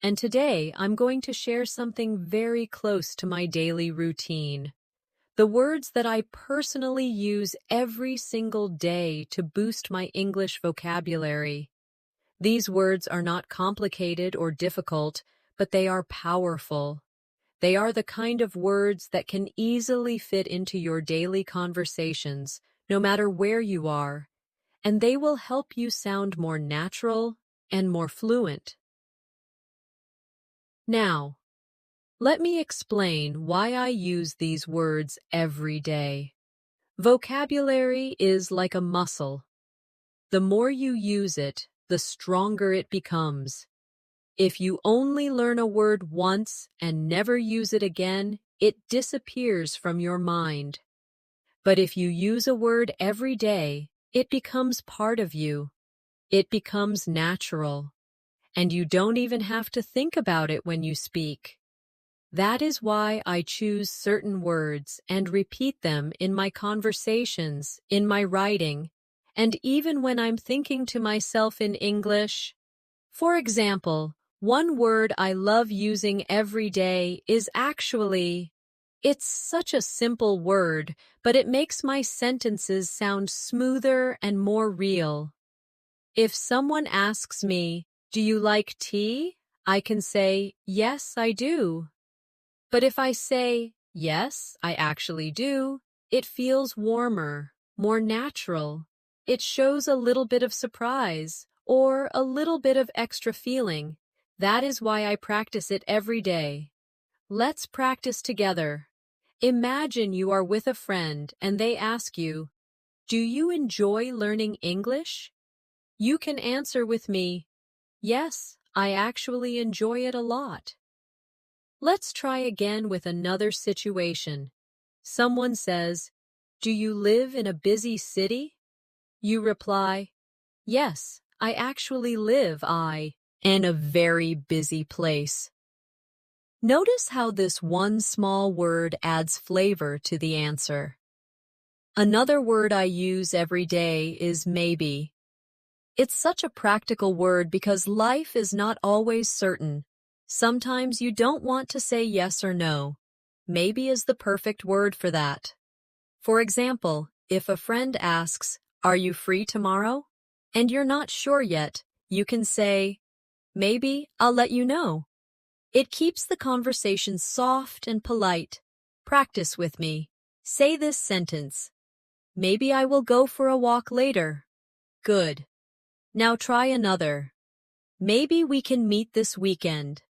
and today I'm going to share something very close to my daily routine. The words that I personally use every single day to boost my English vocabulary. These words are not complicated or difficult, but they are powerful. They are the kind of words that can easily fit into your daily conversations, no matter where you are, and they will help you sound more natural and more fluent. Now, let me explain why I use these words every day. Vocabulary is like a muscle. The more you use it, the stronger it becomes. If you only learn a word once and never use it again, it disappears from your mind. But if you use a word every day, it becomes part of you. It becomes natural, and you don't even have to think about it when you speak. That is why I choose certain words and repeat them in my conversations, in my writing, and even when I'm thinking to myself in English. For example, one word I love using every day is actually. It's such a simple word, but it makes my sentences sound smoother and more real. If someone asks me, "Do you like tea?" I can say, "Yes, I do." But if I say, "Yes, I actually do," it feels warmer, more natural. It shows a little bit of surprise or a little bit of extra feeling. That is why I practice it every day. Let's practice together. Imagine you are with a friend and they ask you, "Do you enjoy learning English?" You can answer with me, "Yes, I actually enjoy it a lot." Let's try again with another situation. Someone says, "Do you live in a busy city?" You reply, "Yes, I actually live in a very busy place." Notice how this one small word adds flavor to the answer. Another word I use every day is maybe. It's such a practical word because life is not always certain. Sometimes you don't want to say yes or no. Maybe is the perfect word for that. For example, if a friend asks, "Are you free tomorrow?" and you're not sure yet, you can say, "Maybe I'll let you know." It keeps the conversation soft and polite. Practice with me. Say this sentence. "Maybe I will go for a walk later." Good. Now try another. "Maybe we can meet this weekend."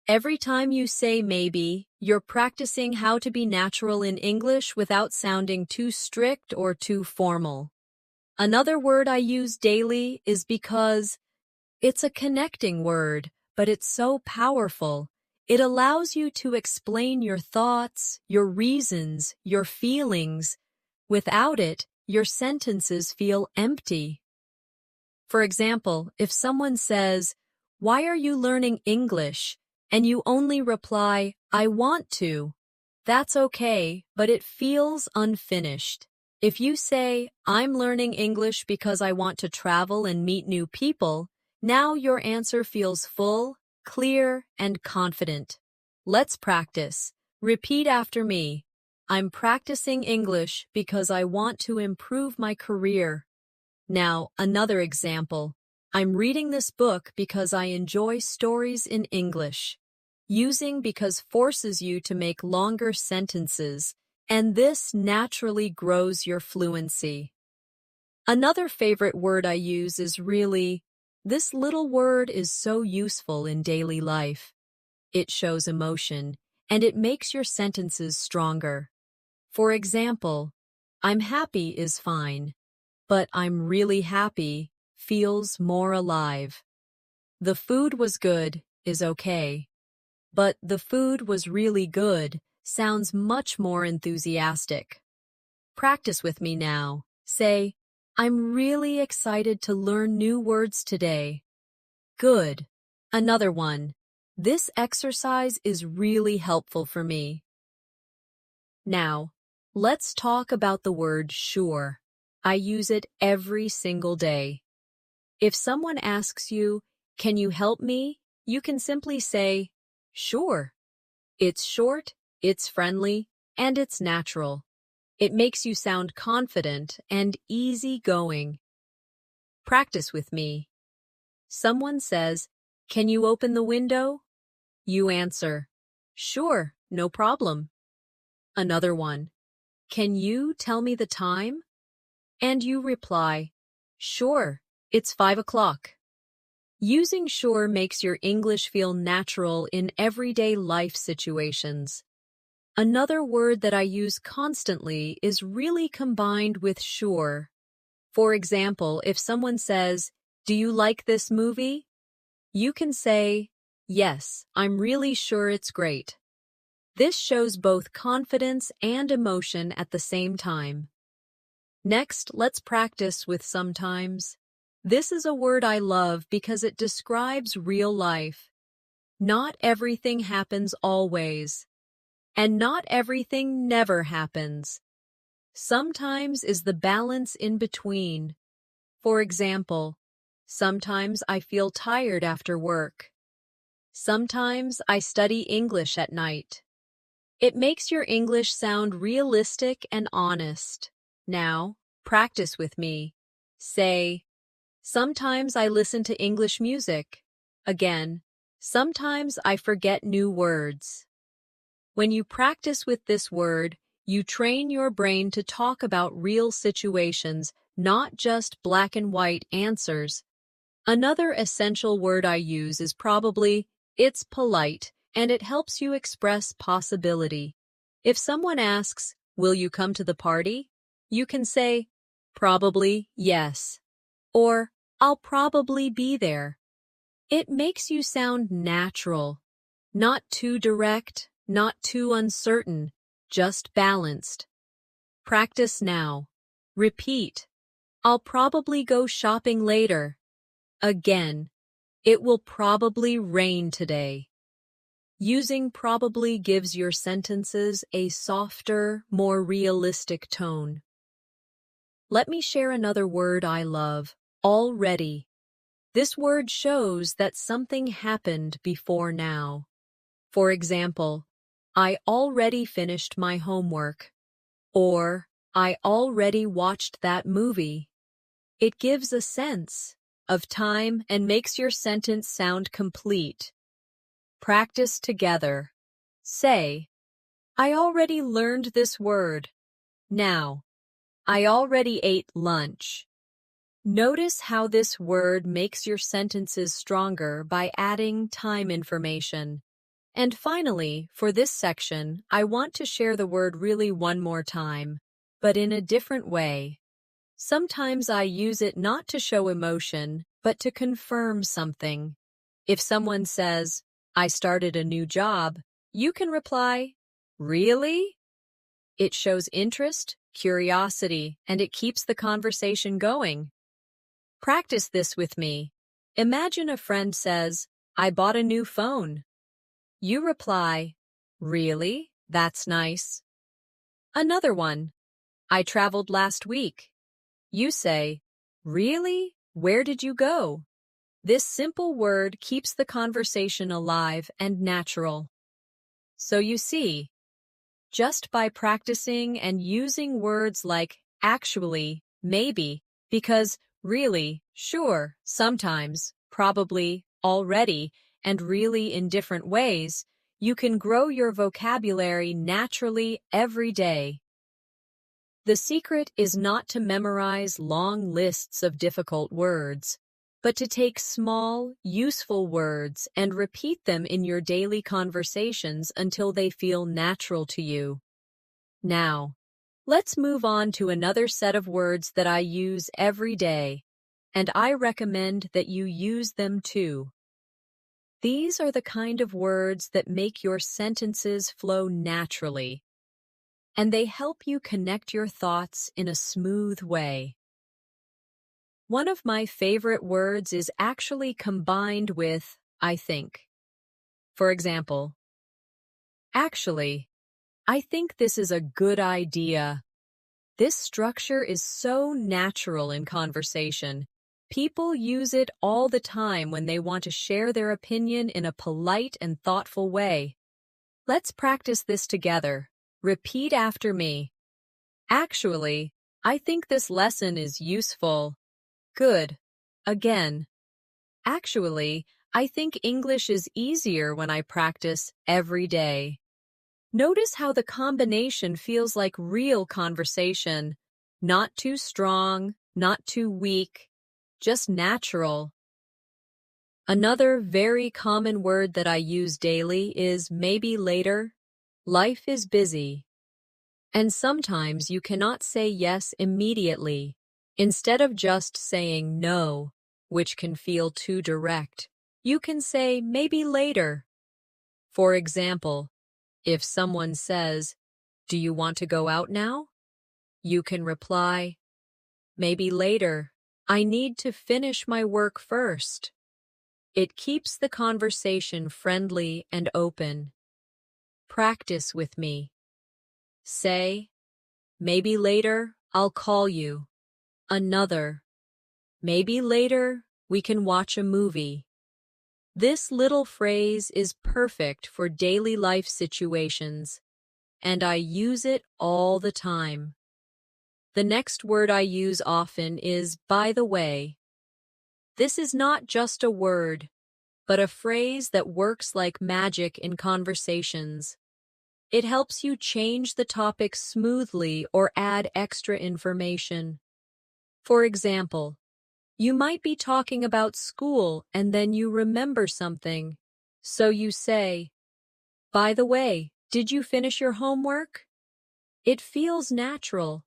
Every time you say maybe, you're practicing how to be natural in English without sounding too strict or too formal. Another word I use daily is because. It's a connecting word, but it's so powerful. It allows you to explain your thoughts, your reasons, your feelings. Without it, your sentences feel empty. For example, if someone says, "Why are you learning English?" and you only reply, "I want to," that's okay, but it feels unfinished. If you say, "I'm learning English because I want to travel and meet new people," now your answer feels full, clear, and confident. Let's practice. Repeat after me. "I'm practicing English because I want to improve my career." Now, another example. "I'm reading this book because I enjoy stories in English." Using because forces you to make longer sentences, and this naturally grows your fluency. Another favorite word I use is really. This little word is so useful in daily life. It shows emotion, and it makes your sentences stronger. For example, "I'm happy" is fine, but "I'm really happy" feels more alive. "The food was good" is okay, but "the food was really good" sounds much more enthusiastic. Practice with me now. Say, "I'm really excited to learn new words today." Good. Another one. "This exercise is really helpful for me." Now, let's talk about the word sure. I use it every single day. If someone asks you, "Can you help me?" You can simply say, sure. It's short, it's friendly, and it's natural. It makes you sound confident and easygoing. Practice with me. Someone says, "Can you open the window?" You answer, "Sure, no problem." Another one, "Can you tell me the time?" And you reply, "Sure, it's 5 o'clock." Using sure makes your English feel natural in everyday life situations. Another word that I use constantly is really combined with sure. For example, if someone says, "Do you like this movie?" You can say, "Yes, I'm really sure it's great." This shows both confidence and emotion at the same time. Next, let's practice with sometimes. This is a word I love because it describes real life. Not everything happens always, and not everything never happens. Sometimes is the balance in between. For example, sometimes I feel tired after work. Sometimes I study English at night. It makes your English sound realistic and honest. Now, practice with me. Say, sometimes I listen to English music. Again, sometimes I forget new words. When you practice with this word, you train your brain to talk about real situations, not just black and white answers. Another essential word I use is probably, it's polite, and it helps you express possibility. If someone asks, "Will you come to the party?" You can say, "Probably, yes," or "I'll probably be there." It makes you sound natural, not too direct, not too uncertain, just balanced. Practice now. Repeat, "I'll probably go shopping later." Again, "It will probably rain today." Using probably gives your sentences a softer, more realistic tone. Let me share another word I love, already. This word shows that something happened before now. For example, "I already finished my homework," or "I already watched that movie." It gives a sense of time and makes your sentence sound complete. Practice together. Say, "I already learned this word." Now, "I already ate lunch." Notice how this word makes your sentences stronger by adding time information. And finally, for this section, I want to share the word really one more time, but in a different way. Sometimes I use it not to show emotion, but to confirm something. If someone says, "I started a new job," you can reply, "Really?" It shows interest, curiosity, and it keeps the conversation going. Practice this with me. Imagine a friend says, "I bought a new phone." You reply, "Really? That's nice." Another one, "I traveled last week." You say, "Really? Where did you go?" This simple word keeps the conversation alive and natural. So you see, just by practicing and using words like actually, maybe, because, really, sure, sometimes, probably, already, and really in different ways, you can grow your vocabulary naturally every day. The secret is not to memorize long lists of difficult words, but to take small, useful words and repeat them in your daily conversations until they feel natural to you. Now, let's move on to another set of words that I use every day, and I recommend that you use them too. These are the kind of words that make your sentences flow naturally, and they help you connect your thoughts in a smooth way. One of my favorite words is actually combined with "I think." For example, "Actually, I think this is a good idea." This structure is so natural in conversation, People use it all the time when they want to share their opinion in a polite and thoughtful way. Let's practice this together. Repeat after me. Actually, I think this lesson is useful. Good. Again. Actually, I think English is easier when I practice every day. Notice how the combination feels like real conversation. Not too strong, not too weak, just natural. Another very common word that I use daily is maybe later. Life is busy. And sometimes you cannot say yes immediately, instead of just saying no, which can feel too direct. You can say maybe later. For example, if someone says, "Do you want to go out now?" You can reply, "Maybe later. I need to finish my work first." It keeps the conversation friendly and open. Practice with me. Say, "Maybe later, I'll call you." Another, "Maybe later, we can watch a movie." This little phrase is perfect for daily life situations, and I use it all the time. The next word I use often is by the way. This is not just a word, but a phrase that works like magic in conversations. It helps you change the topic smoothly or add extra information. For example, you might be talking about school and then you remember something. So you say, "By the way, did you finish your homework?" It feels natural,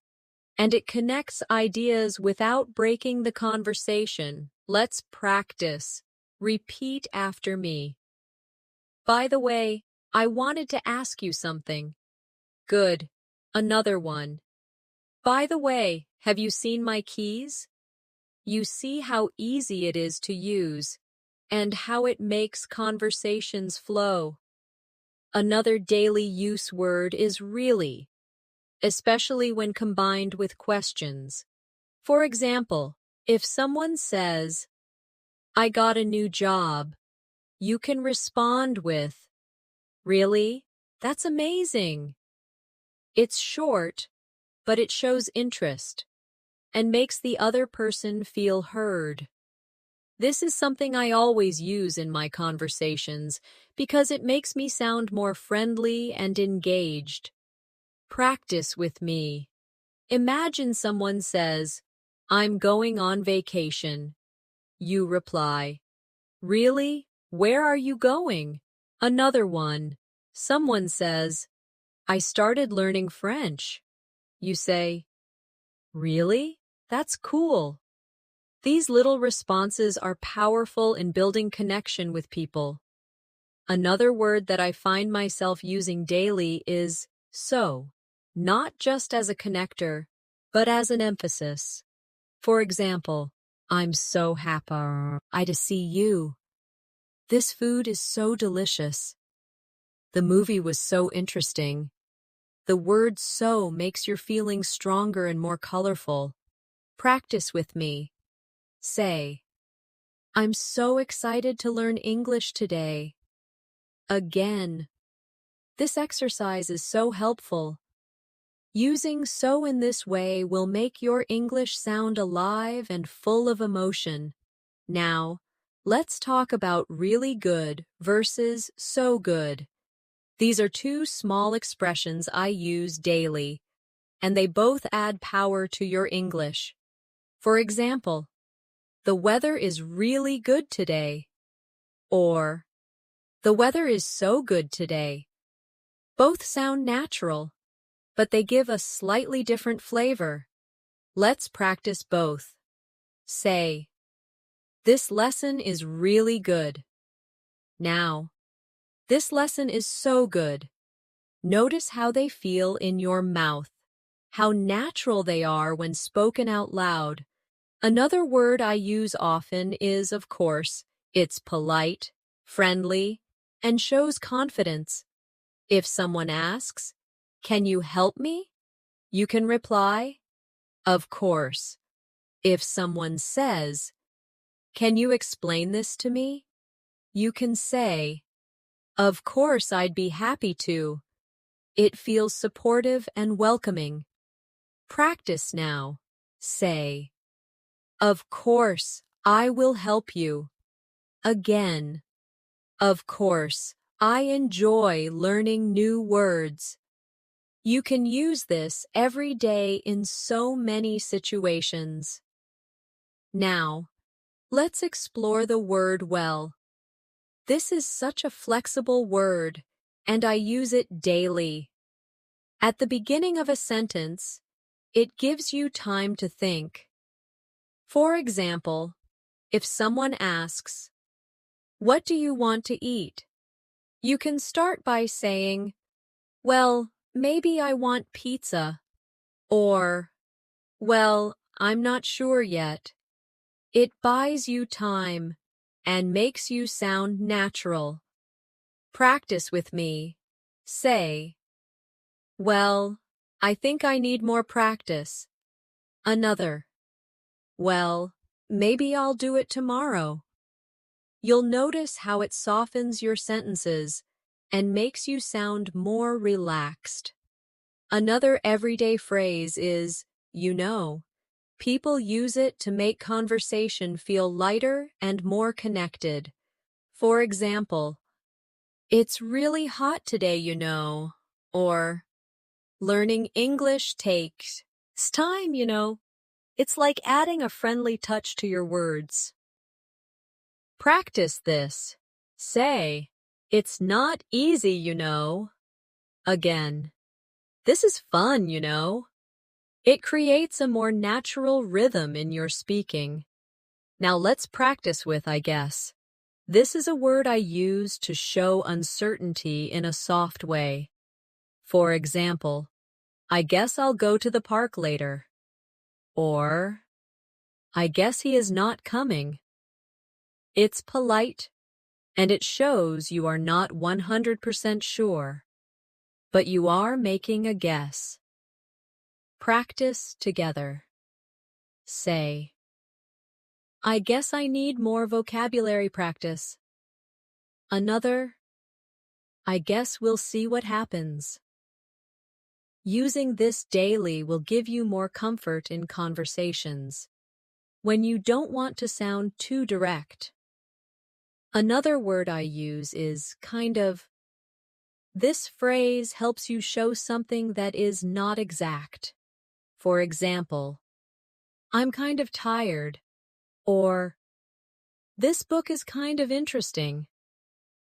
and it connects ideas without breaking the conversation. Let's practice. Repeat after me. By the way, I wanted to ask you something. Good. Another one. By the way, have you seen my keys? You see how easy it is to use, and how it makes conversations flow. Another daily use word is really, especially when combined with questions. For example, if someone says, "I got a new job," you can respond with, "Really? That's amazing." It's short, but it shows interest and makes the other person feel heard. This is something I always use in my conversations because it makes me sound more friendly and engaged. Practice with me. Imagine someone says, "I'm going on vacation." You reply, "Really? Where are you going?" Another one. Someone says, "I started learning French." You say, "Really? That's cool." These little responses are powerful in building connection with people. Another word that I find myself using daily is so, not just as a connector, but as an emphasis. For example, "I'm so happy to see you." "This food is so delicious." "The movie was so interesting." The word "so" makes your feelings stronger and more colorful. Practice with me. Say, "I'm so excited to learn English today." Again. This exercise is so helpful. Using "so" in this way will make your English sound alive and full of emotion. Now, let's talk about really good versus so good. These are two small expressions I use daily, and they both add power to your English. For example, "The weather is really good today," or "The weather is so good today." Both sound natural, but they give a slightly different flavor. Let's practice both. Say, "This lesson is really good." Now, "This lesson is so good." Notice how they feel in your mouth, how natural they are when spoken out loud. Another word I use often is, of course, it's polite, friendly, and shows confidence. If someone asks, "Can you help me?" you can reply, "Of course." If someone says, Can you explain this to me? You can say, "Of course, I'd be happy to." It feels supportive and welcoming. Practice now. Say, "Of course, I will help you." Again. Of course, I enjoy learning new words. You can use this every day in so many situations. Now, let's explore the word well. This is such a flexible word, and I use it daily. At the beginning of a sentence, it gives you time to think. For example, if someone asks, "What do you want to eat?" you can start by saying, "Well, maybe I want pizza," or, "Well, I'm not sure yet." It buys you time and makes you sound natural. Practice with me. Say, "Well, I think I need more practice." Another, "Well, maybe I'll do it tomorrow." You'll notice how it softens your sentences and makes you sound more relaxed. Another everyday phrase is, "you know." People use it to make conversation feel lighter and more connected. For example, "It's really hot today, you know," or "Learning English takes time, you know." It's like adding a friendly touch to your words. Practice this. Say, "It's not easy, you know." Again. "This is fun, you know." It creates a more natural rhythm in your speaking. Now let's practice with "I guess." This is a word I use to show uncertainty in a soft way. For example, "I guess I'll go to the park later." Or, "I guess he is not coming." It's polite, and it shows you are not 100% sure, but you are making a guess. Practice together. Say, "I guess I need more vocabulary practice." Another, "I guess we'll see what happens." Using this daily will give you more comfort in conversations when you don't want to sound too direct. Another word I use is kind of. This phrase helps you show something that is not exact. For example, "I'm kind of tired," or "This book is kind of interesting."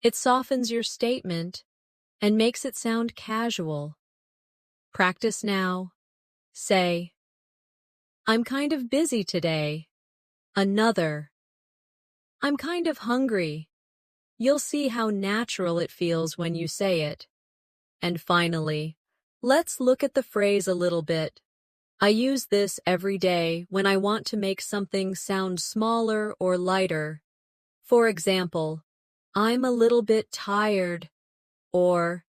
It softens your statement and makes it sound casual. Practice now. Say, "I'm kind of busy today." Another, "I'm kind of hungry." You'll see how natural it feels when you say it. And finally, let's look at the phrase a little bit. I use this every day when I want to make something sound smaller or lighter. For example, "I'm a little bit tired," or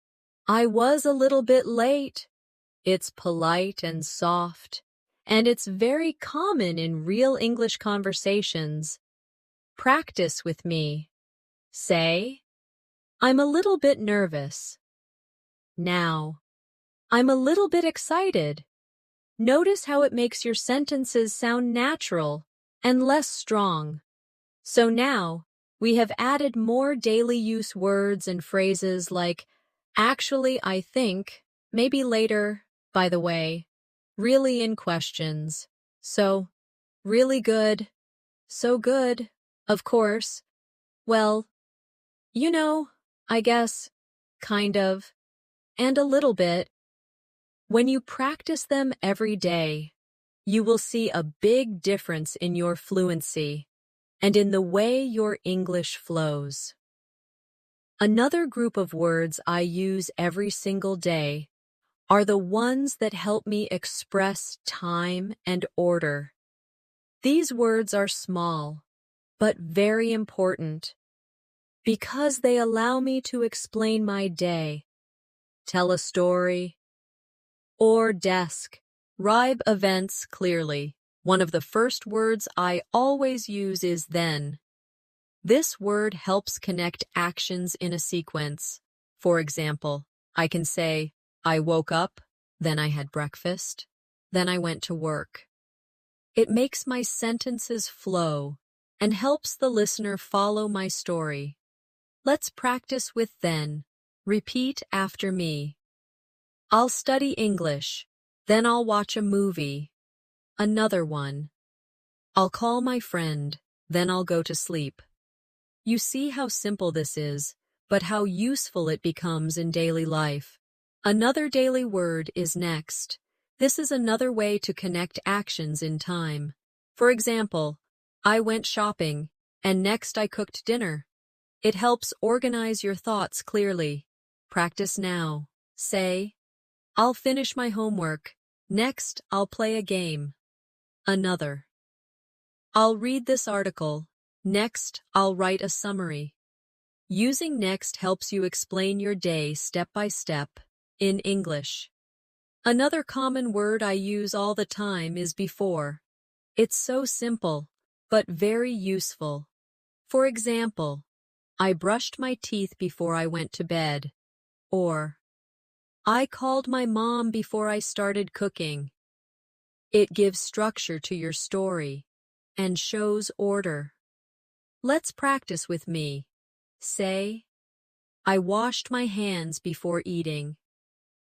"I was a little bit late." It's polite and soft, and it's very common in real English conversations. Practice with me. Say, "I'm a little bit nervous." Now, "I'm a little bit excited." Notice how it makes your sentences sound natural and less strong. So now, we have added more daily use words and phrases like "actually, I think," "maybe later," "by the way," "really" in questions. So, "really good," "so good," "of course," "well," "you know," "I guess," "kind of," and "a little bit." When you practice them every day, you will see a big difference in your fluency and in the way your English flows. Another group of words I use every single day are the ones that help me express time and order. These words are small, but very important, because they allow me to explain my day, tell a story, or describe events clearly. One of the first words I always use is then. This word helps connect actions in a sequence. For example, I can say, I woke up, then I had breakfast, then I went to work. It makes my sentences flow and helps the listener follow my story. Let's practice with then. Repeat after me. I'll study English, then I'll watch a movie. Another one. I'll call my friend, then I'll go to sleep. You see how simple this is, but how useful it becomes in daily life. Another daily word is next. This is another way to connect actions in time. For example, I went shopping, and next I cooked dinner. It helps organize your thoughts clearly. Practice now. Say, I'll finish my homework. Next, I'll play a game. Another. I'll read this article. Next, I'll write a summary. Using next helps you explain your day step by step in English. Another common word I use all the time is before. It's so simple, but very useful. For example, I brushed my teeth before I went to bed. Or, I called my mom before I started cooking. It gives structure to your story and shows order. Let's practice with me. Say, I washed my hands before eating.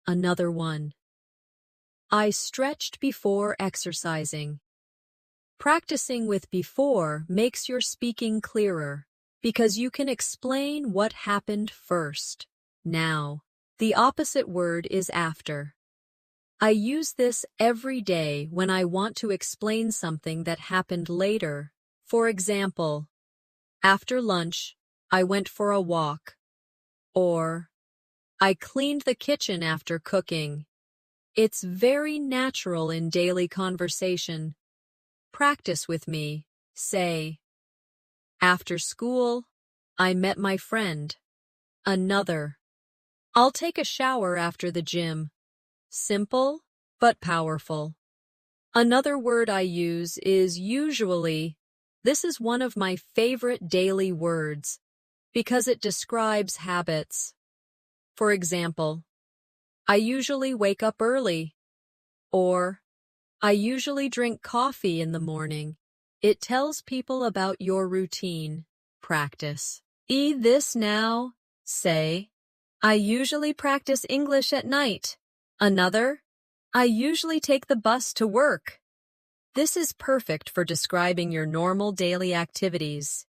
Another one. I stretched before exercising. Practicing with before makes your speaking clearer because you can explain what happened first. Now, the opposite word is after. I use this every day when I want to explain something that happened later. For example, after lunch, I went for a walk. Or, I cleaned the kitchen after cooking. It's very natural in daily conversation. Practice with me. Say, after school, I met my friend. Another. I'll take a shower after the gym. Simple, but powerful. Another word I use is usually. This is one of my favorite daily words because it describes habits. For example, I usually wake up early. Or, I usually drink coffee in the morning. It tells people about your routine. Practice. This now. Say, I usually practice English at night. Another, I usually take the bus to work. This is perfect for describing your normal daily activities.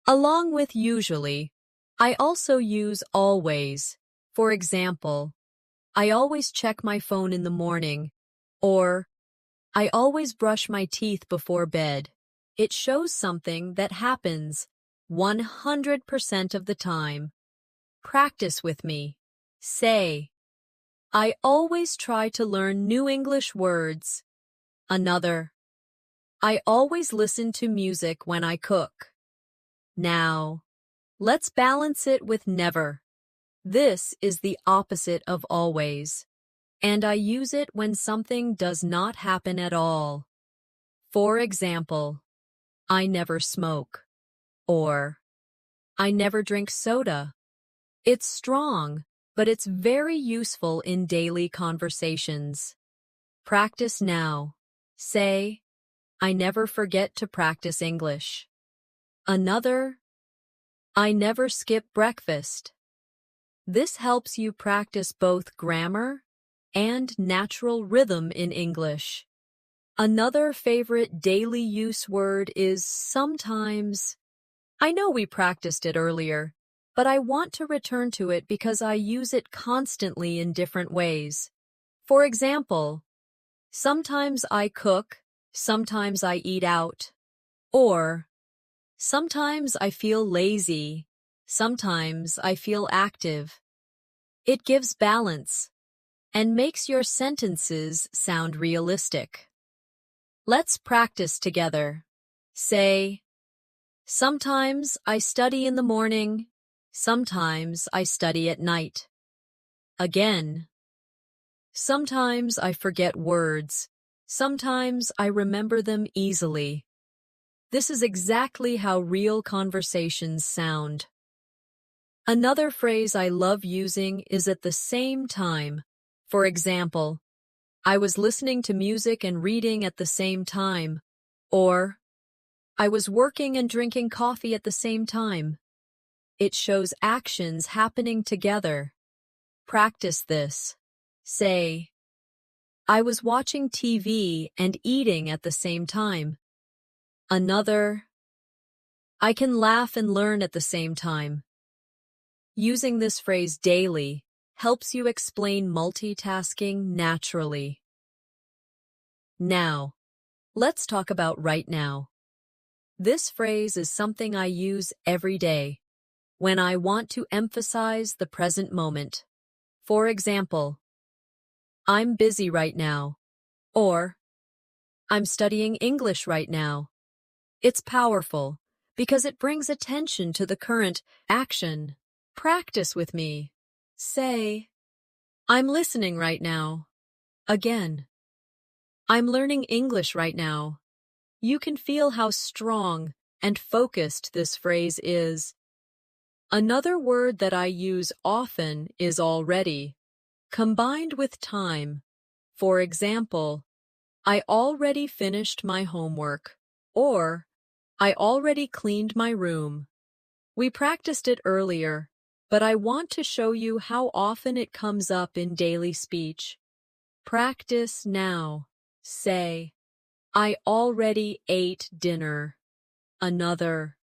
Along with usually, I also use always. For example, I always check my phone in the morning. Or, I always brush my teeth before bed. It shows something that happens 100% of the time. Practice with me. Say, I always try to learn new English words. Another. I always listen to music when I cook. Now, let's balance it with never. This is the opposite of always, and I use it when something does not happen at all. For example, I never smoke. Or, I never drink soda. It's strong, but it's very useful in daily conversations. Practice now. Say, I never forget to practice English. Another, I never skip breakfast. This helps you practice both grammar and natural rhythm in English. Another favorite daily use word is sometimes. I know we practiced it earlier, but I want to return to it because I use it constantly in different ways. For example, sometimes I cook, sometimes I eat out. Or, sometimes I feel lazy, sometimes I feel active. It gives balance and makes your sentences sound realistic. Let's practice together. Say, sometimes I study in the morning, sometimes I study at night. Again, sometimes I forget words, Sometimes I remember them easily. This is exactly how real conversations sound. Another phrase I love using is at the same time. For example, I was listening to music and reading at the same time. Or, I was working and drinking coffee at the same time. It shows actions happening together. Practice this. Say, I was watching TV and eating at the same time. Another, I can laugh and learn at the same time. Using this phrase daily helps you explain multitasking naturally. Now, let's talk about right now. This phrase is something I use every day when I want to emphasize the present moment. For example, I'm busy right now, or I'm studying English right now. It's powerful because it brings attention to the current action. Practice with me. Say, I'm listening right now. Again, I'm learning English right now. You can feel how strong and focused this phrase is. Another word that I use often is already, combined with time. For example, I already finished my homework, or I already cleaned my room. We practiced it earlier, but I want to show you how often it comes up in daily speech. Practice now. Say, I already ate dinner. Another,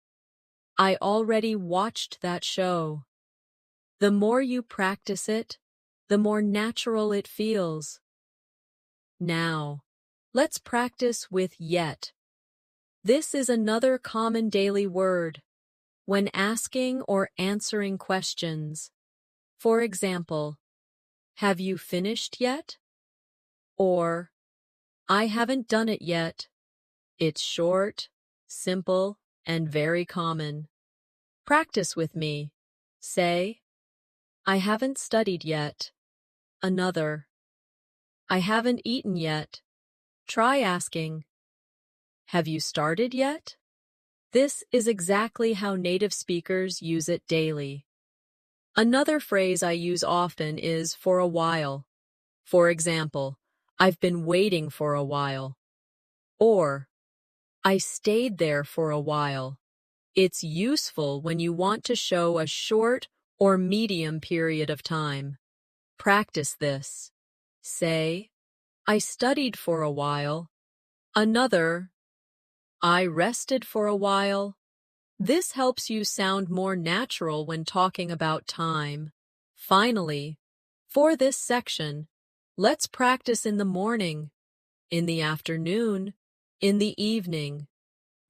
I already watched that show. The more you practice it, the more natural it feels. Now, let's practice with yet. This is another common daily word when asking or answering questions. For example, have you finished yet? Or, I haven't done it yet. It's short, simple, and very common. Practice with me. Say, I haven't studied yet. Another, I haven't eaten yet. Try asking, have you started yet? This is exactly how native speakers use it daily. Another phrase I use often is for a while. For example, I've been waiting for a while. Or, I stayed there for a while. It's useful when you want to show a short or medium period of time. Practice this. Say, I studied for a while. Another, I rested for a while. This helps you sound more natural when talking about time. Finally, for this section, let's practice in the morning, in the afternoon, in the evening.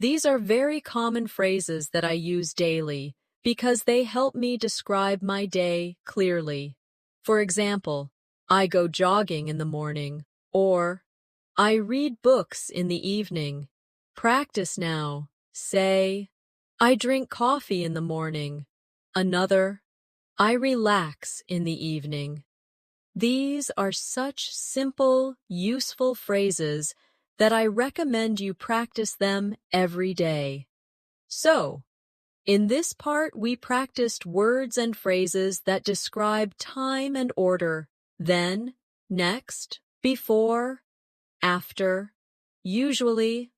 These are very common phrases that I use daily because they help me describe my day clearly. For example, I go jogging in the morning, or I read books in the evening. Practice now. Say, I drink coffee in the morning. Another, I relax in the evening. These are such simple, useful phrases that I recommend you practice them every day. So, in this part, we practiced words and phrases that describe time and order. Then, next, before, after, usually,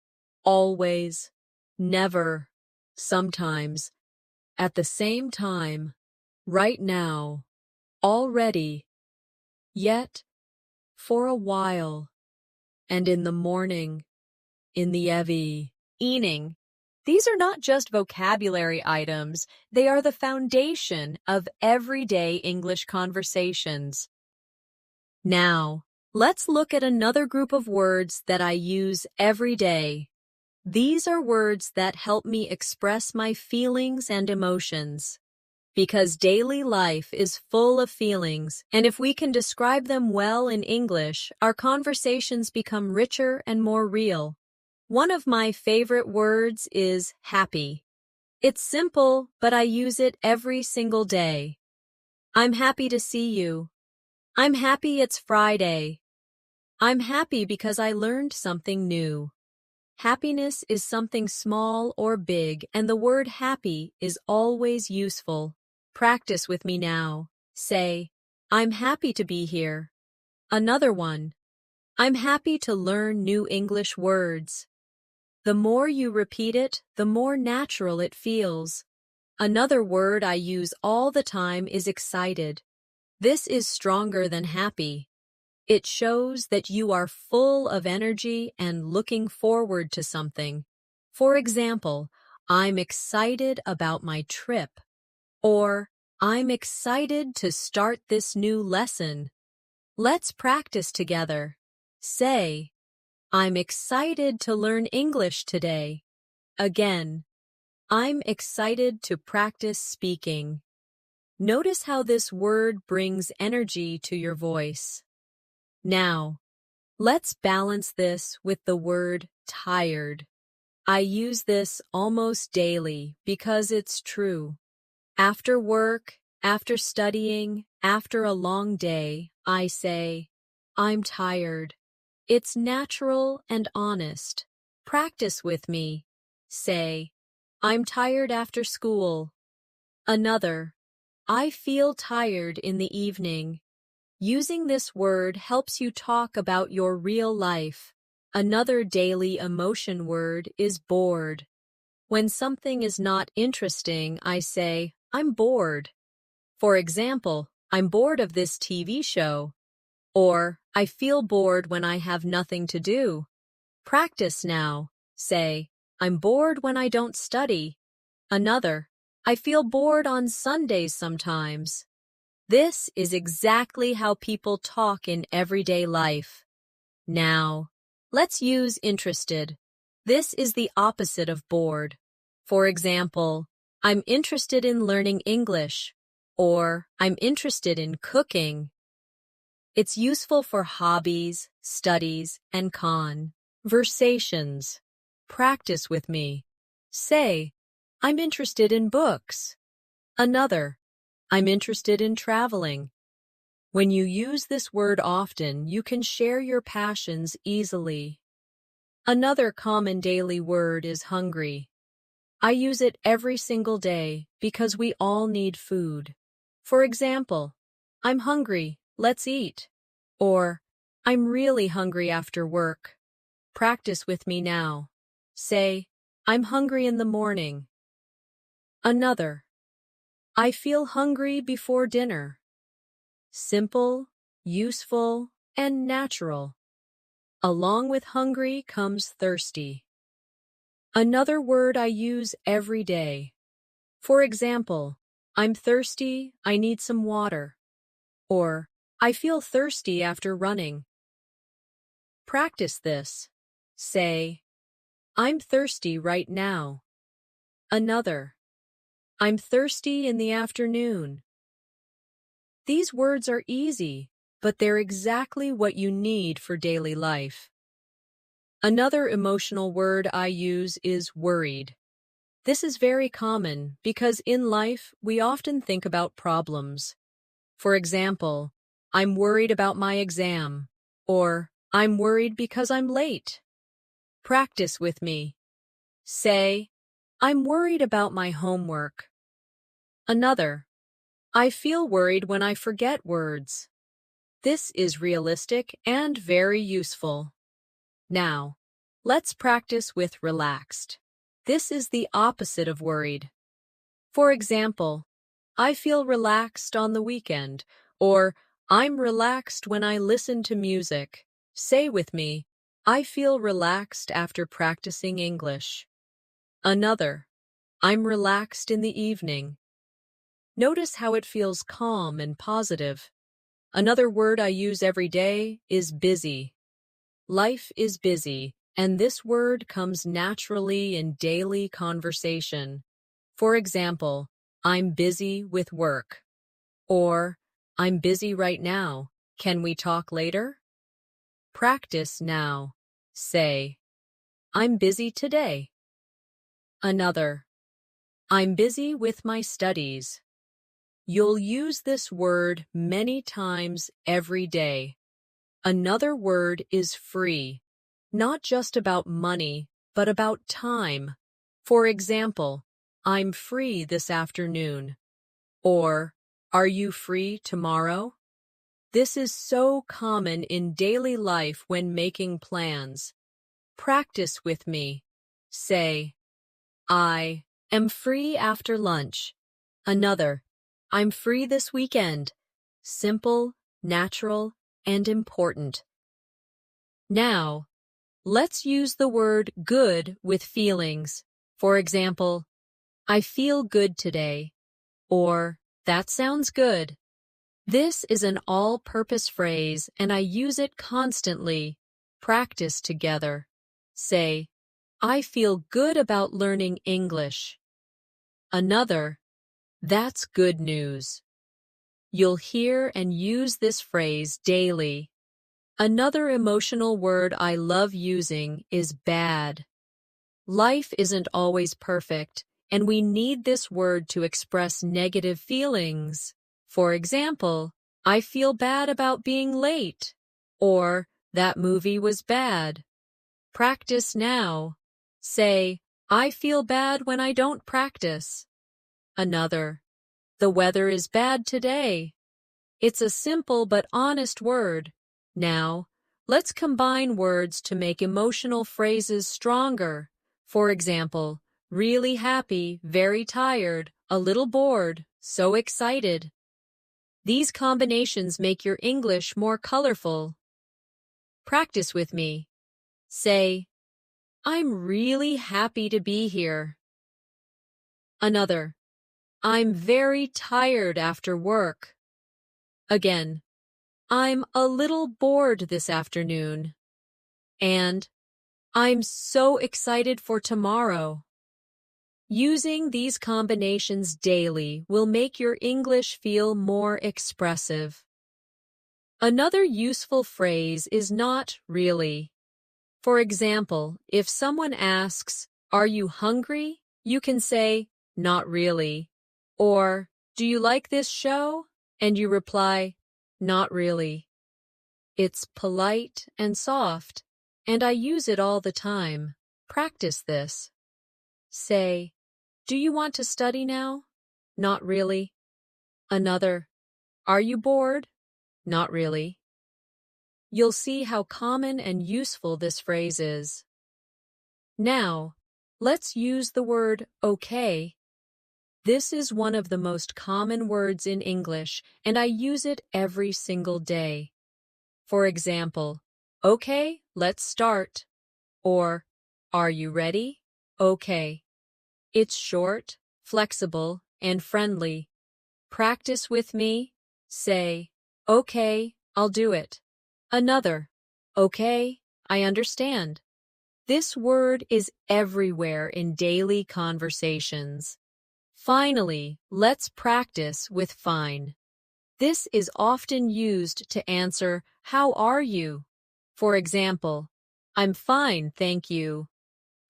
always, never, sometimes, at the same time, right now, already, yet, for a while, and in the morning, in the evening. These are not just vocabulary items, they are the foundation of everyday English conversations. Now, let's look at another group of words that I use every day. These are words that help me express my feelings and emotions. Because daily life is full of feelings, and if we can describe them well in English, our conversations become richer and more real. One of my favorite words is happy. It's simple, but I use it every single day. I'm happy to see you. I'm happy it's Friday. I'm happy because I learned something new. Happiness is something small or big, and the word happy is always useful. Practice with me now. Say, I'm happy to be here. Another one. I'm happy to learn new English words. The more you repeat it, the more natural it feels. Another word I use all the time is excited. This is stronger than happy. It shows that you are full of energy and looking forward to something. For example, I'm excited about my trip, or I'm excited to start this new lesson. Let's practice together. Say, I'm excited to learn English today. Again, I'm excited to practice speaking. Notice how this word brings energy to your voice. Now, let's balance this with the word tired. I use this almost daily because it's true. After work, after studying, after a long day, I say, I'm tired. It's natural and honest. Practice with me. Say, I'm tired after school. Another, I feel tired in the evening. Using this word helps you talk about your real life. Another daily emotion word is bored. When something is not interesting, I say, I'm bored. For example, I'm bored of this TV show. Or, I feel bored when I have nothing to do. Practice now. Say, I'm bored when I don't study. Another, I feel bored on Sundays sometimes. This is exactly how people talk in everyday life. Now, let's use interested. This is the opposite of bored. For example, I'm interested in learning English, or I'm interested in cooking. It's useful for hobbies, studies, and conversations. Practice with me. Say, I'm interested in books. Another, I'm interested in traveling. When you use this word often, you can share your passions easily. Another common daily word is hungry. I use it every single day because we all need food. For example, I'm hungry, let's eat. Or, I'm really hungry after work. Practice with me now. Say, I'm hungry in the morning. Another, I feel hungry before dinner. Simple, useful, and natural. Along with hungry comes thirsty. Another word I use every day. For example, I'm thirsty, I need some water. Or, I feel thirsty after running. Practice this. Say, I'm thirsty right now. Another, I'm thirsty in the afternoon. These words are easy, but they're exactly what you need for daily life. Another emotional word I use is worried. This is very common because in life we often think about problems. For example, I'm worried about my exam, or I'm worried because I'm late. Practice with me. Say, I'm worried about my homework. Another, I feel worried when I forget words. This is realistic and very useful. Now, let's practice with relaxed. This is the opposite of worried. For example, I feel relaxed on the weekend, or I'm relaxed when I listen to music. Say with me, I feel relaxed after practicing English. Another, I'm relaxed in the evening. Notice how it feels calm and positive. Another word I use every day is busy. Life is busy, and this word comes naturally in daily conversation. For example, I'm busy with work. Or, I'm busy right now. Can we talk later? Practice now. Say, I'm busy today. Another, I'm busy with my studies. You'll use this word many times every day. Another word is free, not just about money, but about time. For example, I'm free this afternoon. Or, are you free tomorrow? This is so common in daily life when making plans. Practice with me. Say, I am free after lunch. Another, I'm free this weekend. Simple, natural, and important. Now, let's use the word good with feelings. For example, I feel good today. Or, that sounds good. This is an all-purpose phrase and I use it constantly. Practice together. Say, I feel good about learning English. Another, that's good news. You'll hear and use this phrase daily. Another emotional word I love using is bad. Life isn't always perfect, and we need this word to express negative feelings. For example, I feel bad about being late, or that movie was bad. Practice now. Say, I feel bad when I don't practice. Another, the weather is bad today. It's a simple but honest word. Now, let's combine words to make emotional phrases stronger. For example, really happy, very tired, a little bored, so excited. These combinations make your English more colorful. Practice with me. Say, I'm really happy to be here. Another, I'm very tired after work. Again, I'm a little bored this afternoon. And I'm so excited for tomorrow. Using these combinations daily will make your English feel more expressive. Another useful phrase is not really. For example, if someone asks, are you hungry? You can say, not really. Or, do you like this show? And you reply, not really. It's polite and soft, and I use it all the time. Practice this. Say, do you want to study now? Not really. Another, are you bored? Not really. You'll see how common and useful this phrase is. Now, let's use the word okay. This is one of the most common words in English, and I use it every single day. For example, okay, let's start. Or, are you ready? Okay. It's short, flexible, and friendly. Practice with me. Say, okay, I'll do it. Another, okay, I understand. This word is everywhere in daily conversations. Finally, let's practice with fine. This is often used to answer, how are you? For example, I'm fine, thank you.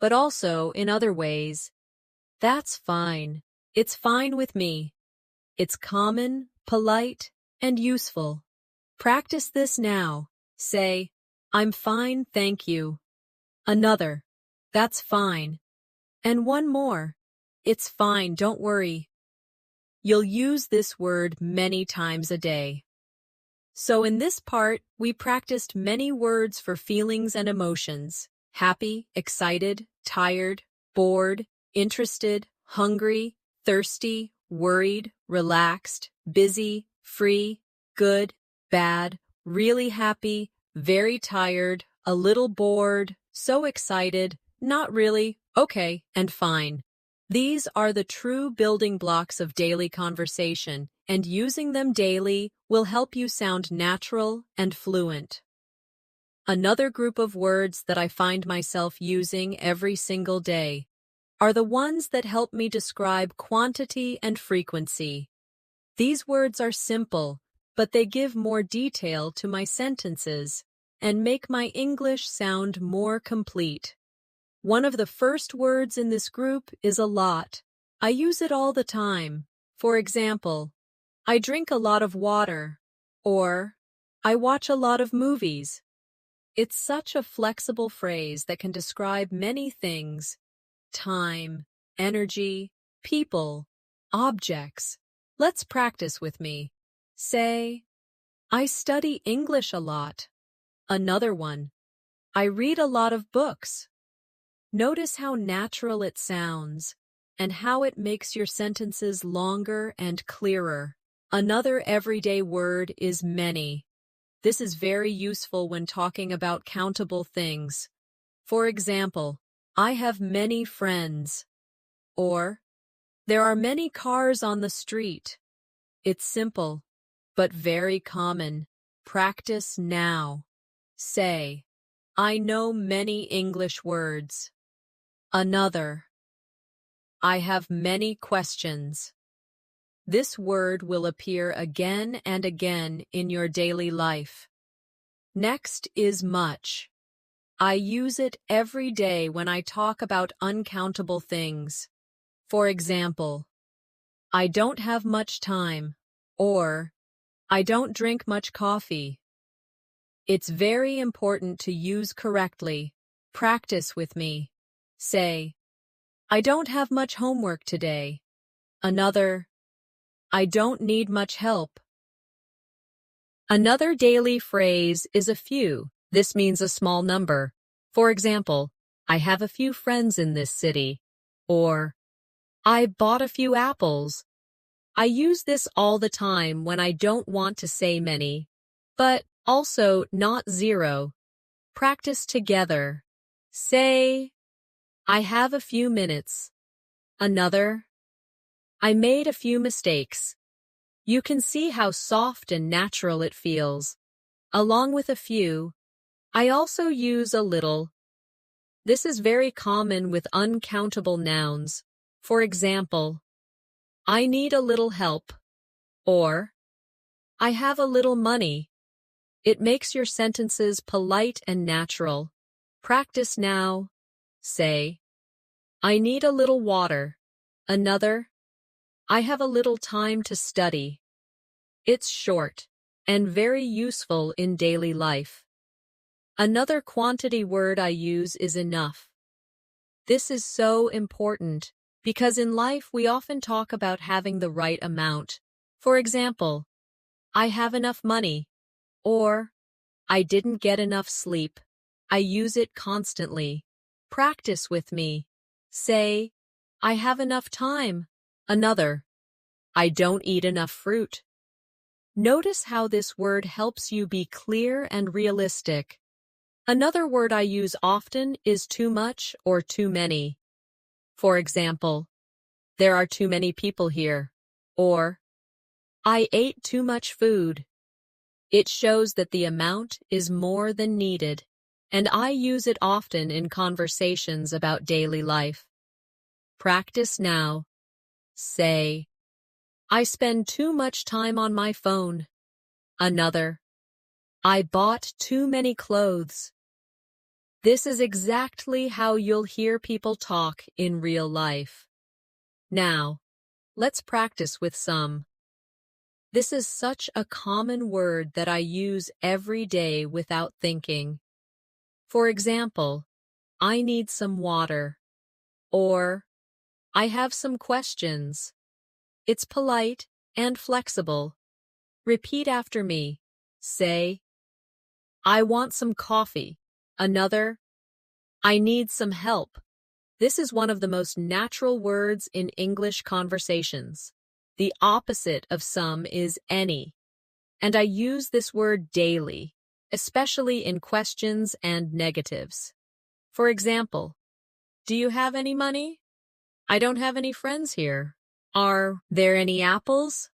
But also in other ways, that's fine. It's fine with me. It's common, polite, and useful. Practice this now. Say, I'm fine, thank you. Another, that's fine. And one more, it's fine, don't worry. You'll use this word many times a day. So in this part, we practiced many words for feelings and emotions. Happy, excited, tired, bored, interested, hungry, thirsty, worried, relaxed, busy, free, good, bad, really happy, very tired, a little bored, so excited, not really, okay, and fine. These are the true building blocks of daily conversation, and using them daily will help you sound natural and fluent. Another group of words that I find myself using every single day are the ones that help me describe quantity and frequency. These words are simple, but they give more detail to my sentences and make my English sound more complete. One of the first words in this group is a lot. I use it all the time. For example, I drink a lot of water, or I watch a lot of movies. It's such a flexible phrase that can describe many things: time, energy, people, objects. Let's practice with me. Say, I study English a lot. Another one, I read a lot of books. Notice how natural it sounds and how it makes your sentences longer and clearer. Another everyday word is many. This is very useful when talking about countable things. For example, I have many friends. Or, there are many cars on the street. It's simple, but very common. Practice now. Say, I know many English words. Another, I have many questions. This word will appear again and again in your daily life. Next is much. I use it every day when I talk about uncountable things. For example, I don't have much time, or I don't drink much coffee. It's very important to use correctly. Practice with me. Say, I don't have much homework today. Another, I don't need much help. Another daily phrase is a few. This means a small number. For example, I have a few friends in this city. Or, I bought a few apples. I use this all the time when I don't want to say many, but also not zero. Practice together. Say, I have a few minutes. Another, I made a few mistakes. You can see how soft and natural it feels. Along with a few, I also use a little. This is very common with uncountable nouns. For example, I need a little help, or I have a little money. It makes your sentences polite and natural. Practice now. Say, I need a little water. Another, I have a little time to study. It's short and very useful in daily life. Another quantity word I use is enough. This is so important because in life we often talk about having the right amount. For example, I have enough money, or I didn't get enough sleep. I use it constantly. Practice with me. Say, I have enough time. Another, I don't eat enough fruit. Notice how this word helps you be clear and realistic. Another word I use often is too much or too many. For example, there are too many people here. Or, I ate too much food. It shows that the amount is more than needed, and I use it often in conversations about daily life. Practice now. Say, I spend too much time on my phone. Another, I bought too many clothes. This is exactly how you'll hear people talk in real life. Now, let's practice with some. This is such a common word that I use every day without thinking. For example, I need some water. Or, I have some questions. It's polite and flexible. Repeat after me. Say, I want some coffee. Another, I need some help. This is one of the most natural words in English conversations. The opposite of some is any, and I use this word daily, especially in questions and negatives. For example, do you have any money? I don't have any friends here. Are there any apples?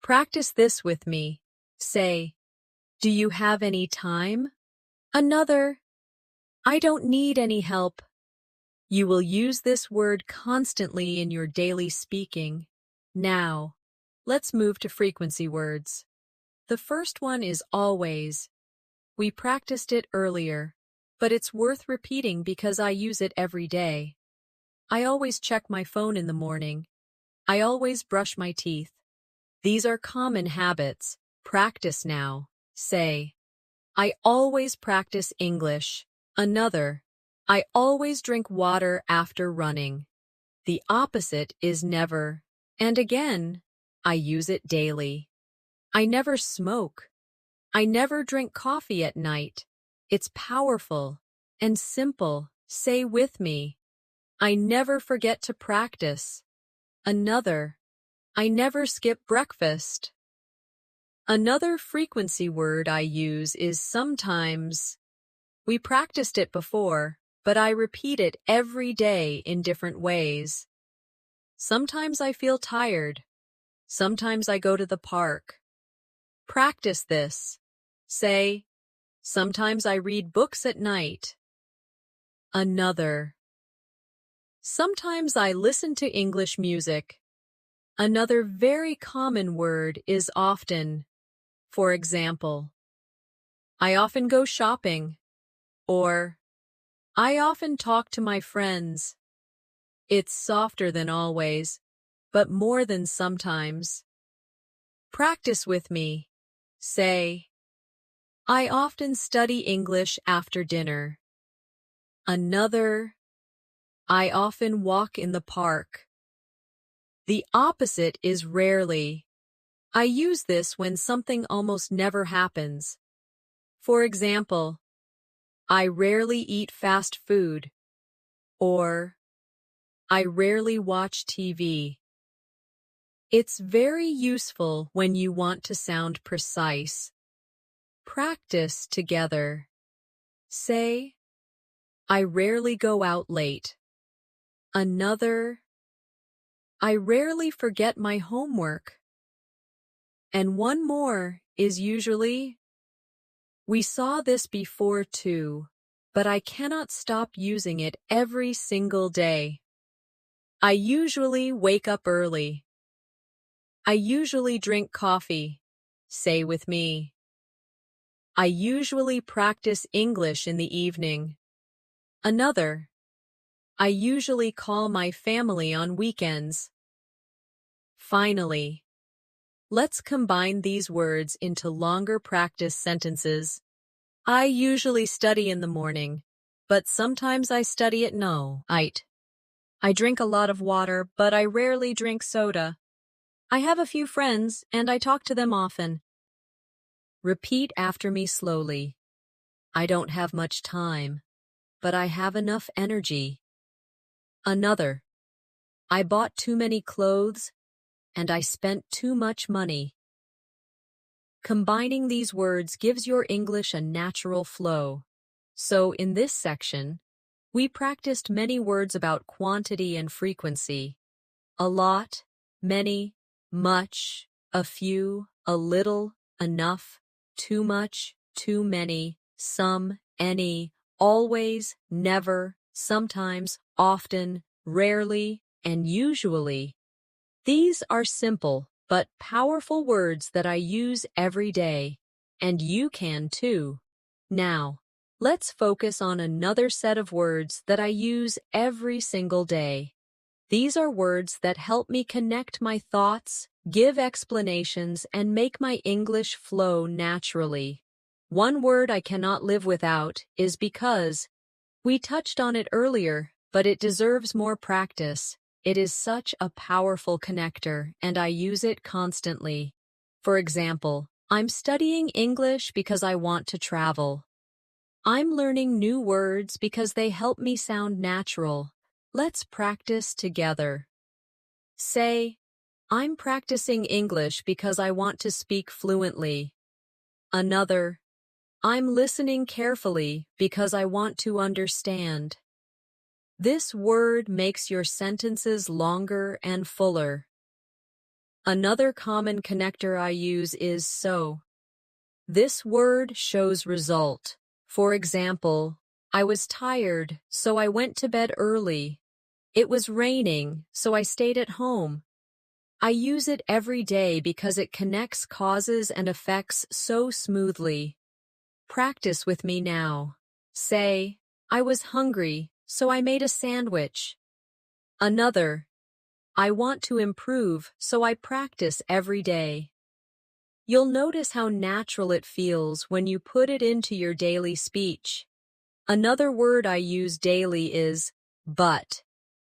Practice this with me. Say, do you have any time? Another, I don't need any help. You will use this word constantly in your daily speaking. Now, let's move to frequency words. The first one is always. We practiced it earlier, but it's worth repeating because I use it every day. I always check my phone in the morning. I always brush my teeth. These are common habits, Practice now. Say, I always practice English. Another, I always drink water after running. The opposite is never. And again, I use it daily. I never smoke. I never drink coffee at night. It's powerful and simple. Say with me, I never forget to practice. Another, I never skip breakfast. Another frequency word I use is sometimes. We practiced it before, but I repeat it every day in different ways. Sometimes I feel tired. Sometimes I go to the park. Practice this. Say, sometimes I read books at night. Another. Sometimes I listen to English music. Another very common word is often. For example, I often go shopping, or I often talk to my friends. It's softer than always, but more than sometimes. Practice with me. Say, I often study English after dinner. Another, I often walk in the park. The opposite is rarely. I use this when something almost never happens. For example, I rarely eat fast food, or I rarely watch TV. It's very useful when you want to sound precise. Practice together. Say, I rarely go out late. Another, I rarely forget my homework. And one more is usually, we saw this before too, but I cannot stop using it every single day. I usually wake up early. I usually drink coffee. Say with me. I usually practice English in the evening. Another, I usually call my family on weekends. Finally, let's combine these words into longer practice sentences. I usually study in the morning, but sometimes I study at night. I drink a lot of water, but I rarely drink soda. I have a few friends, and I talk to them often. Repeat after me slowly. I don't have much time, but I have enough energy. Another, I bought too many clothes, and I spent too much money. Combining these words gives your English a natural flow. So in this section, we practiced many words about quantity and frequency. A lot, many, much, a few, a little, enough, too much, too many, some, any, always, never, sometimes, often, rarely, and usually. These are simple but powerful words that I use every day, and you can too. Now, let's focus on another set of words that I use every single day. These are words that help me connect my thoughts, give explanations, and make my English flow naturally. One word I cannot live without is because. We touched on it earlier, but it deserves more practice. It is such a powerful connector, and I use it constantly. For example, I'm studying English because I want to travel. I'm learning new words because they help me sound natural. Let's practice together. Say, I'm practicing English because I want to speak fluently. Another, I'm listening carefully because I want to understand. This word makes your sentences longer and fuller. Another common connector I use is so. This word shows result. For example, I was tired, so I went to bed early. It was raining, so I stayed at home. I use it every day because it connects causes and effects so smoothly. Practice with me now. Say, I was hungry, so I made a sandwich. Another, I want to improve, so I practice every day. You'll notice how natural it feels when you put it into your daily speech. Another word I use daily is but.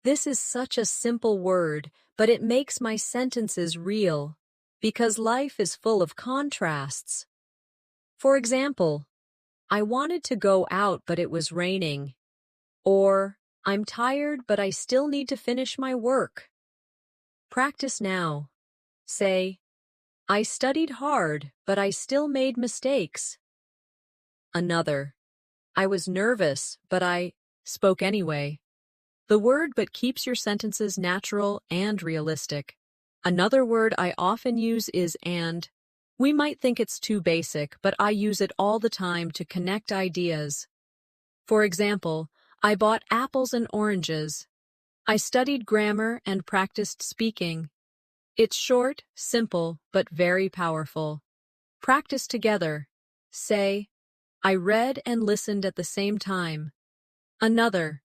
This is such a simple word, but it makes my sentences real, because life is full of contrasts. For example, I wanted to go out but it was raining. Or, I'm tired but I still need to finish my work. Practice now. Say, I studied hard but I still made mistakes. Another, I was nervous but I spoke anyway. The word but keeps your sentences natural and realistic. Another word I often use is and. We might think it's too basic, but I use it all the time to connect ideas. For example, I bought apples and oranges. I studied grammar and practiced speaking. It's short, simple, but very powerful. Practice together. Say, I read and listened at the same time. Another,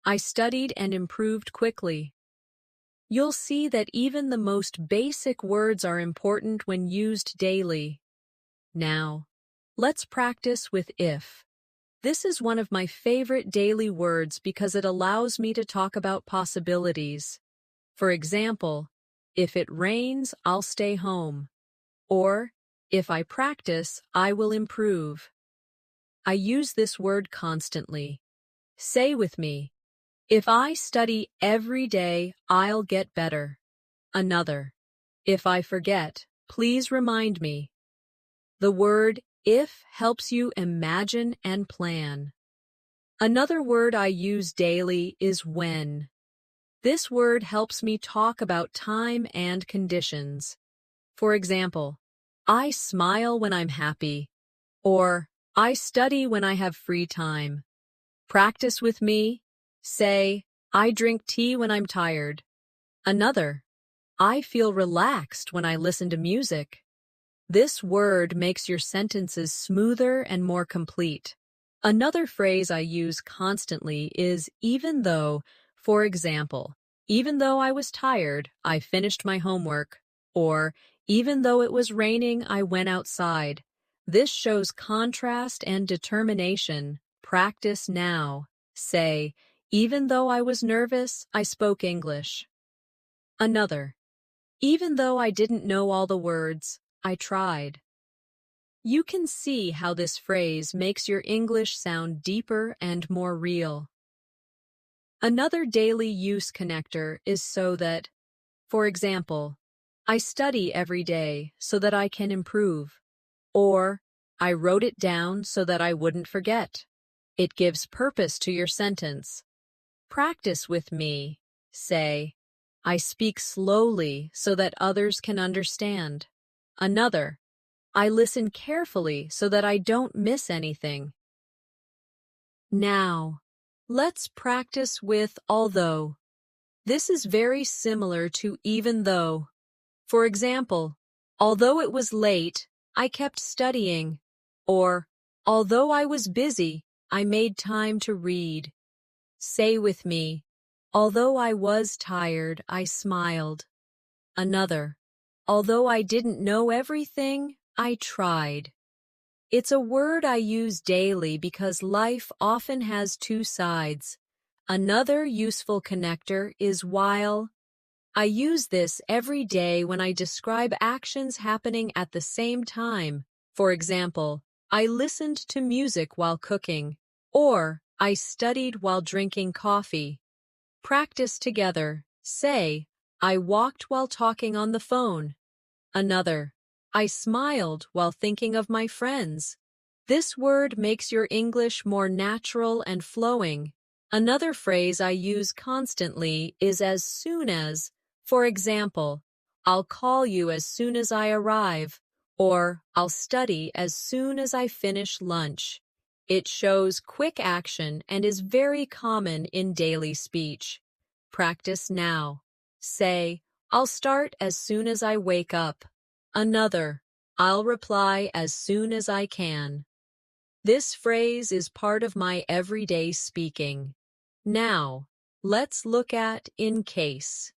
I studied and improved quickly. You'll see that even the most basic words are important when used daily. Now, let's practice with if. This is one of my favorite daily words because it allows me to talk about possibilities. For example, if it rains, I'll stay home. Or, if I practice, I will improve. I use this word constantly. Say with me, if I study every day, I'll get better. Another, if I forget, please remind me. The word if helps you imagine and plan. Another word I use daily is when. This word helps me talk about time and conditions. For example, I smile when I'm happy, or I study when I have free time. Practice with me. Say, I drink tea when I'm tired. Another, I feel relaxed when I listen to music. This word makes your sentences smoother and more complete. Another phrase I use constantly is even though. For example, even though I was tired, I finished my homework. Or, even though it was raining, I went outside. This shows contrast and determination. Practice now. Say, even though I was nervous, I spoke English. Another, even though I didn't know all the words, I tried. You can see how this phrase makes your English sound deeper and more real. Another daily use connector is so that. For example, I study every day so that I can improve. Or, I wrote it down so that I wouldn't forget. It gives purpose to your sentence. Practice with me. Say, I speak slowly so that others can understand. Another, I listen carefully so that I don't miss anything. Now, let's practice with although. This is very similar to even though. For example, although it was late, I kept studying. Or, although I was busy, I made time to read. Say with me, although I was tired, I smiled. Another, although I didn't know everything, I tried. It's a word I use daily because life often has two sides. Another useful connector is while. I use this every day when I describe actions happening at the same time. For example, I listened to music while cooking, or I studied while drinking coffee. Practice together. Say, I walked while talking on the phone. Another, I smiled while thinking of my friends. This word makes your English more natural and flowing. Another phrase I use constantly is as soon as. For example, I'll call you as soon as I arrive, or I'll study as soon as I finish lunch. It shows quick action and is very common in daily speech. Practice now. Say, I'll start as soon as I wake up. Another, I'll reply as soon as I can. This phrase is part of my everyday speaking. Now, let's look at in case.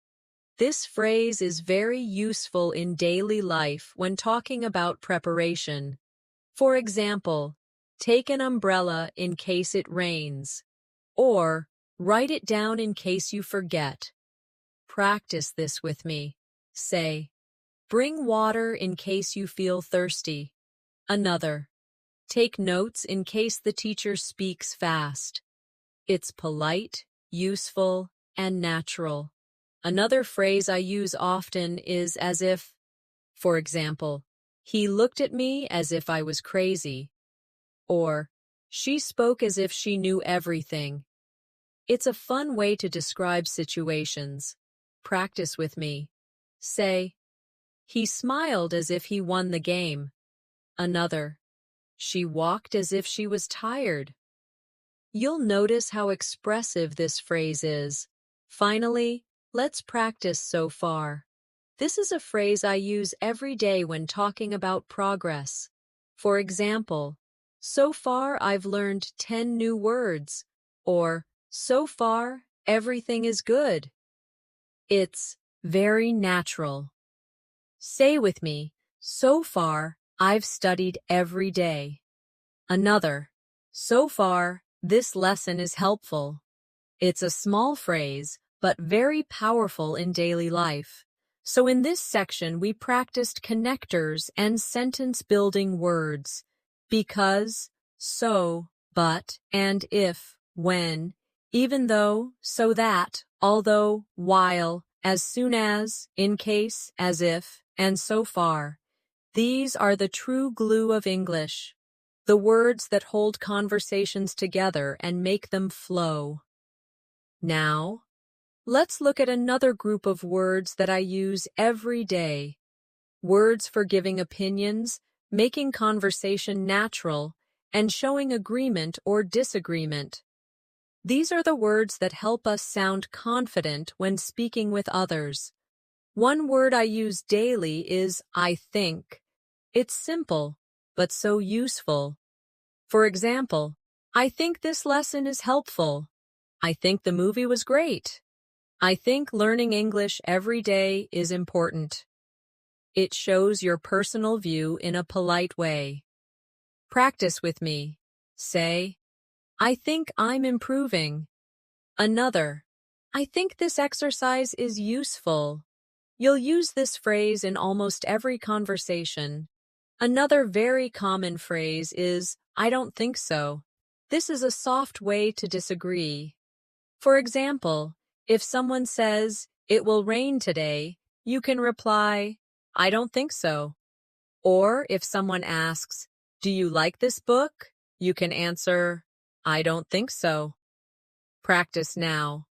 This phrase is very useful in daily life when talking about preparation. For example, take an umbrella in case it rains, or write it down in case you forget. Practice this with me. Say, bring water in case you feel thirsty. Another, take notes in case the teacher speaks fast. It's polite, useful, and natural. Another phrase I use often is as if. For example, he looked at me as if I was crazy. Or, she spoke as if she knew everything. It's a fun way to describe situations. Practice with me. Say, he smiled as if he won the game. Another, she walked as if she was tired. You'll notice how expressive this phrase is. Finally, let's practice so far. This is a phrase I use every day when talking about progress. For example, so far I've learned 10 new words, or so far everything is good. It's very natural. Say with me, so far I've studied every day. Another, so far this lesson is helpful. It's a small phrase, but very powerful in daily life. So in this section, we practiced connectors and sentence-building words. Because, so, but, and if, when, even though, so that, although, while, as soon as, in case, as if, and so far. These are the true glue of English, the words that hold conversations together and make them flow. Now, let's look at another group of words that I use every day. Words for giving opinions, making conversation natural, and showing agreement or disagreement. These are the words that help us sound confident when speaking with others. One word I use daily is I think. It's simple, but so useful. For example, I think this lesson is helpful. I think the movie was great. I think learning English every day is important. It shows your personal view in a polite way. Practice with me. Say, I think I'm improving. Another, I think this exercise is useful. You'll use this phrase in almost every conversation. Another very common phrase is, I don't think so. This is a soft way to disagree. For example, if someone says, it will rain today, you can reply, I don't think so. Or if someone asks, do you like this book? You can answer, I don't think so. Practice now.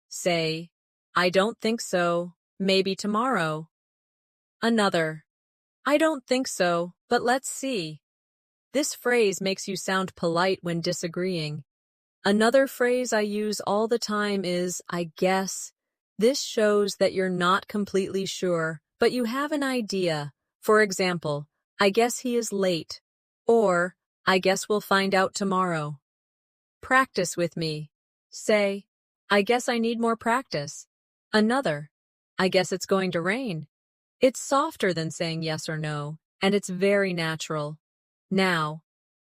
Say, I don't think so, maybe tomorrow. Another, I don't think so, but let's see. This phrase makes you sound polite when disagreeing. Another phrase I use all the time is, I guess. This shows that you're not completely sure, but you have an idea. For example, I guess he is late. Or, I guess we'll find out tomorrow. Practice with me. Say, I guess I need more practice. Another, I guess it's going to rain. It's softer than saying yes or no, and it's very natural. Now,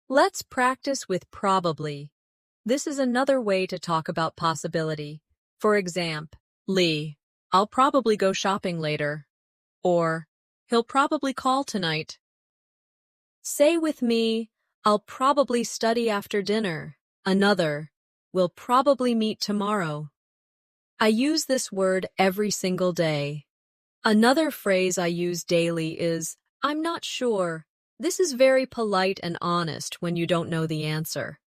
let's practice with probably. This is another way to talk about possibility. For example, Lee, I'll probably go shopping later. Or, he'll probably call tonight. Say with me, I'll probably study after dinner. Another, we'll probably meet tomorrow. I use this word every single day. Another phrase I use daily is, I'm not sure. This is very polite and honest when you don't know the answer.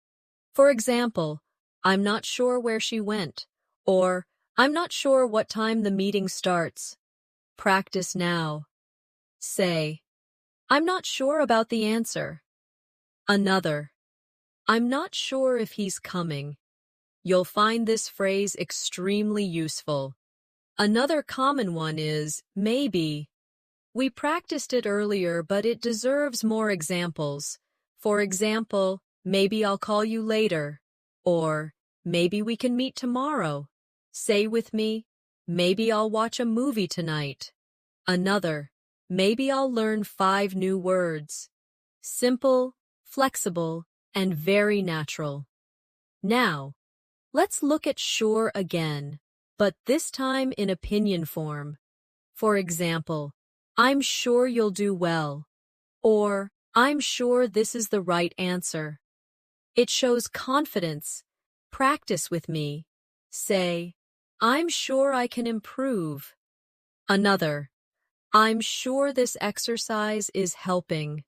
For example, I'm not sure where she went, or I'm not sure what time the meeting starts. Practice now. Say, I'm not sure about the answer. Another, I'm not sure if he's coming. You'll find this phrase extremely useful. Another common one is maybe. We practiced it earlier, but it deserves more examples. For example, maybe I'll call you later. Or, maybe we can meet tomorrow. Say with me, maybe I'll watch a movie tonight. Another, maybe I'll learn 5 new words. Simple, flexible, and very natural. Now, let's look at sure again, but this time in opinion form. For example, I'm sure you'll do well, or I'm sure this is the right answer. It shows confidence. Practice with me. Say, I'm sure I can improve. Another, I'm sure this exercise is helping.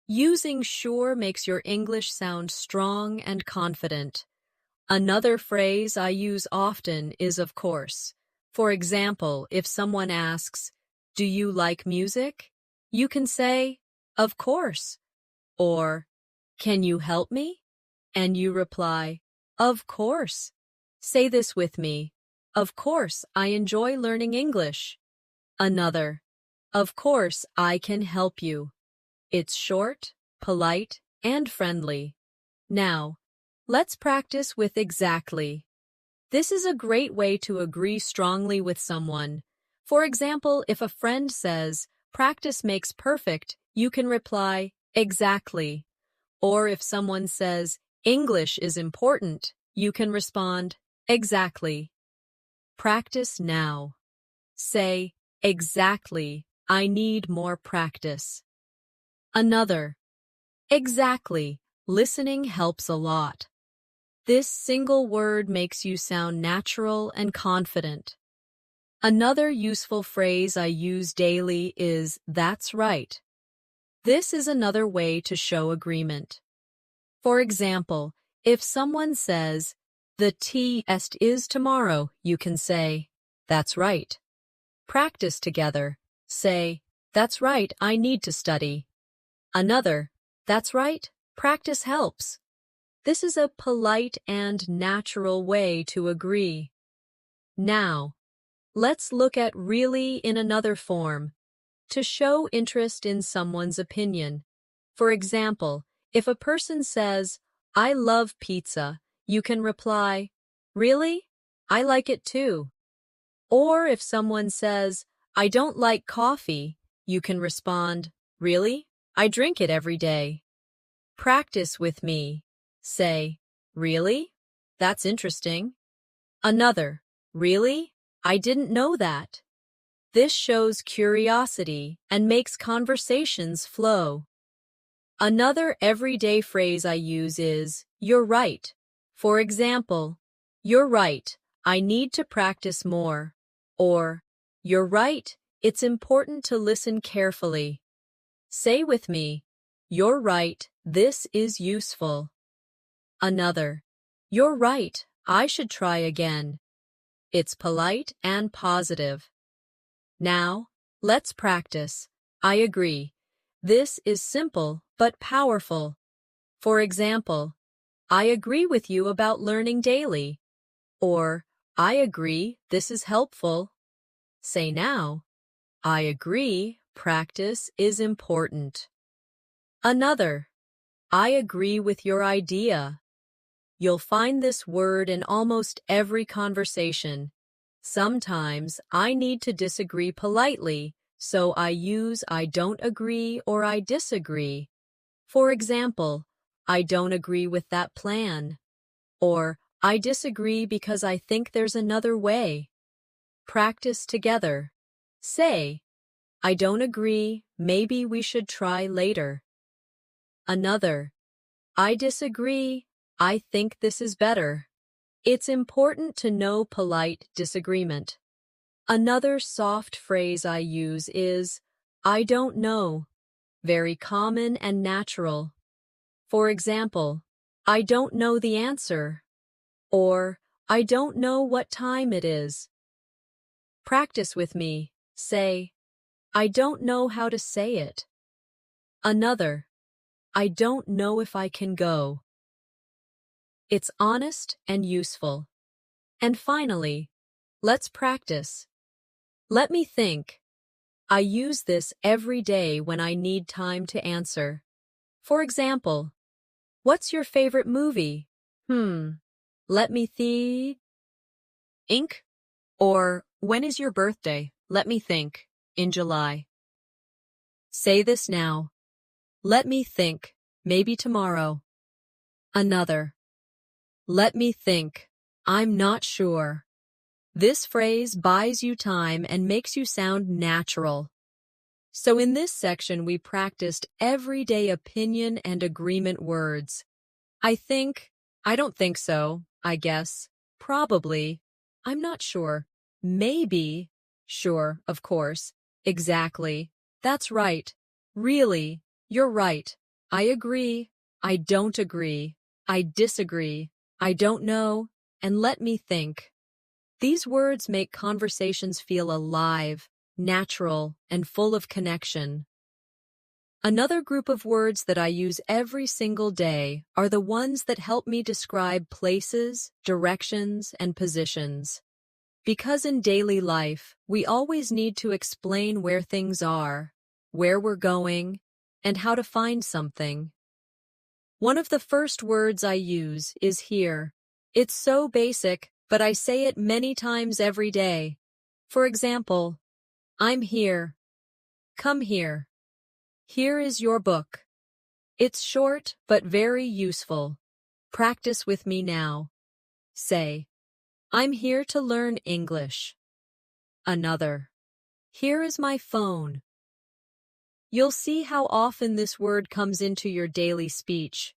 Using sure makes your English sound strong and confident. Another phrase I use often is of course. For example, if someone asks, do you like music? You can say, of course. Or, can you help me? And you reply, of course. Say this with me. Of course, I enjoy learning English. Another, of course, I can help you. It's short, polite, and friendly. Now, let's practice with exactly. This is a great way to agree strongly with someone. For example, if a friend says, practice makes perfect, you can reply, exactly. Or if someone says, English is important, you can respond, exactly. Practice now. Say, exactly, I need more practice. Another, exactly, listening helps a lot. This single word makes you sound natural and confident. Another useful phrase I use daily is, that's right. This is another way to show agreement. For example, if someone says, the test is tomorrow, you can say, that's right. Practice together. Say, that's right, I need to study. Another, that's right, practice helps. This is a polite and natural way to agree. Now, let's look at really in another form, to show interest in someone's opinion. For example, if a person says, I love pizza, you can reply, really? I like it too. Or if someone says, I don't like coffee, you can respond, really? I drink it every day. Practice with me. Say, really? That's interesting. Another, really? I didn't know that. This shows curiosity and makes conversations flow. Another everyday phrase I use is, you're right. For example, you're right, I need to practice more. Or, you're right, it's important to listen carefully. Say with me, you're right, this is useful. Another, you're right, I should try again. It's polite and positive. Now, let's practice. I agree. This is simple but powerful. For example, I agree with you about learning daily. Or, I agree, this is helpful. Say now, I agree, practice is important. Another, I agree with your idea. You'll find this word in almost every conversation. Sometimes I need to disagree politely, so I use I don't agree or I disagree. For example, I don't agree with that plan. Or I disagree because I think there's another way. Practice together. Say, I don't agree, maybe we should try later. Another, I disagree, I think this is better. It's important to know polite disagreement. Another soft phrase I use is, I don't know. Very common and natural. For example, I don't know the answer. Or, I don't know what time it is. Practice with me. Say, I don't know how to say it. Another, I don't know if I can go. It's honest and useful. And finally, let's practice. Let me think. I use this every day when I need time to answer. For example, what's your favorite movie? Let me think. Or When is your birthday? Let me think. In July. Say this now. Let me think. Maybe tomorrow. Another. Let me think. I'm not sure. This phrase buys you time and makes you sound natural. So in this section, we practiced everyday opinion and agreement words. I think, I don't think so, I guess, probably, I'm not sure, maybe, sure, of course, exactly, that's right, really, you're right, I agree, I don't agree, I disagree, I don't know, and let me think. These words make conversations feel alive, natural, and full of connection. Another group of words that I use every single day are the ones that help me describe places, directions, and positions. Because in daily life, we always need to explain where things are, where we're going, and how to find something. One of the first words I use is here. It's so basic, but I say it many times every day. For example, I'm here. Come here. Here is your book. It's short but very useful. Practice with me now. Say, I'm here to learn English. Another. Here is my phone. You'll see how often this word comes into your daily speech.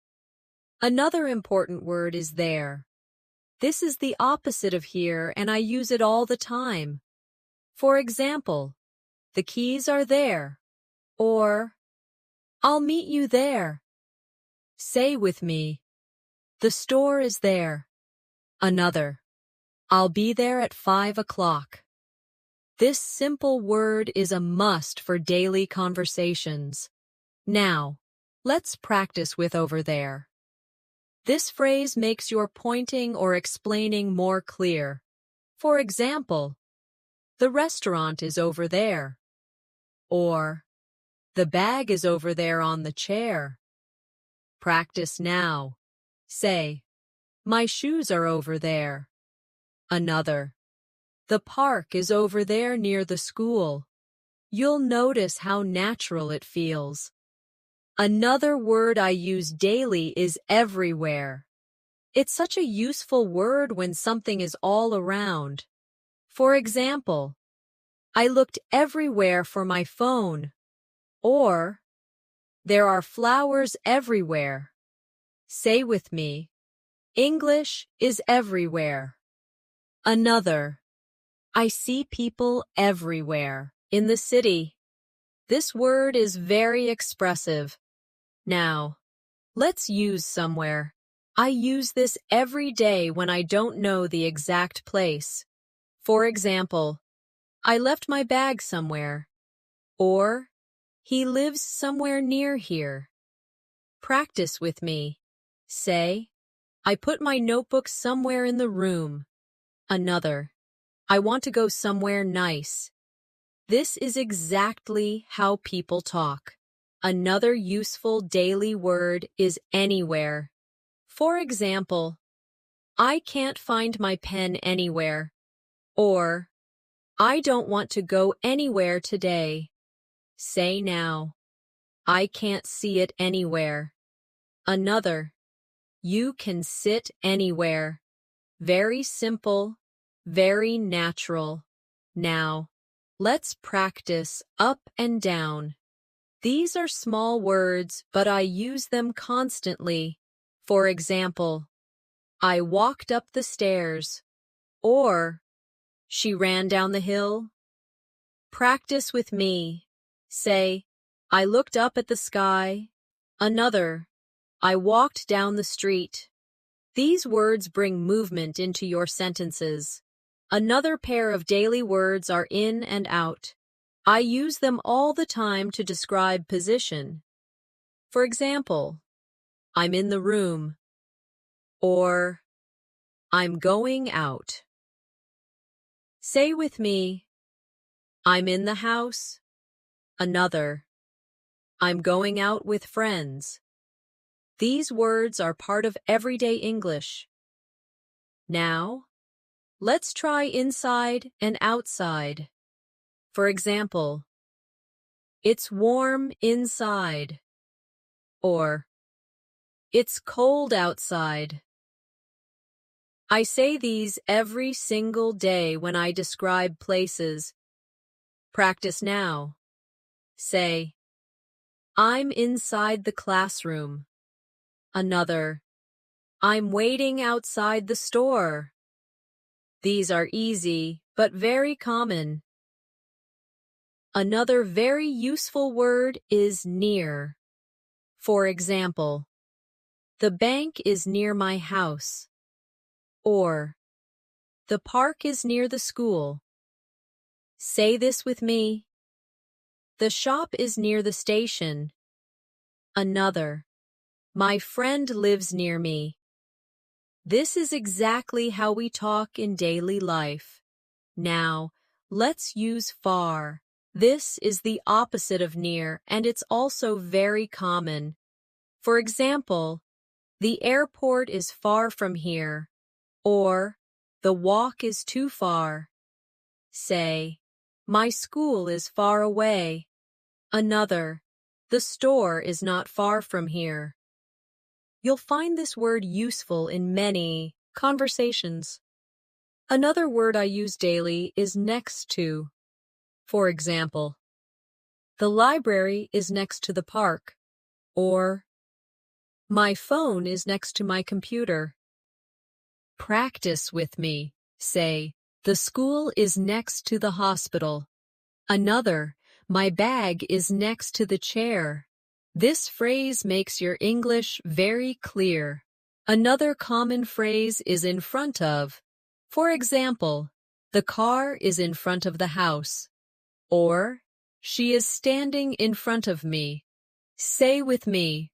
Another important word is there. This is the opposite of here, and I use it all the time. For example, the keys are there, or I'll meet you there. Say with me, the store is there. Another, I'll be there at 5 o'clock. This simple word is a must for daily conversations. Now, let's practice with over there. This phrase makes your pointing or explaining more clear. For example, the restaurant is over there. Or, the bag is over there on the chair. Practice now. Say, my shoes are over there. Another, the park is over there near the school. You'll notice how natural it feels. Another word I use daily is everywhere. It's such a useful word when something is all around. For example, I looked everywhere for my phone. Or, there are flowers everywhere. Say with me, English is everywhere. Another, I see people everywhere. In the city. This word is very expressive. Now, let's use somewhere. I use this every day when I don't know the exact place. For example, I left my bag somewhere. Or, he lives somewhere near here. Practice with me. Say, I put my notebook somewhere in the room. Another, I want to go somewhere nice. This is exactly how people talk. Another useful daily word is anywhere. For example, I can't find my pen anywhere. Or, I don't want to go anywhere today. Say now, I can't see it anywhere. Another, you can sit anywhere. Very simple, very natural. Now, let's practice up and down. These are small words, but I use them constantly. For example, I walked up the stairs. Or, she ran down the hill. Practice with me. Say, I looked up at the sky. Another, I walked down the street. These words bring movement into your sentences. Another pair of daily words are in and out. I use them all the time to describe position. For example, I'm in the room. Or, I'm going out. Say with me, I'm in the house. Another, I'm going out with friends. These words are part of everyday English. Now, let's try inside and outside. For example, it's warm inside, or it's cold outside. I say these every single day when I describe places. Practice now. Say, I'm inside the classroom. Another, I'm waiting outside the store. These are easy, but very common. Another very useful word is near. For example, the bank is near my house. Or, the park is near the school. Say this with me. The shop is near the station. Another, my friend lives near me. This is exactly how we talk in daily life. Now, let's use far. This is the opposite of near, and it's also very common. For example, the airport is far from here, or the walk is too far. Say, my school is far away. Another, the store is not far from here. You'll find this word useful in many conversations. Another word I use daily is next to. For example, the library is next to the park, or my phone is next to my computer. Practice with me. Say, the school is next to the hospital. Another, my bag is next to the chair. This phrase makes your English very clear. Another common phrase is in front of. For example, the car is in front of the house. Or, she is standing in front of me. Say with me,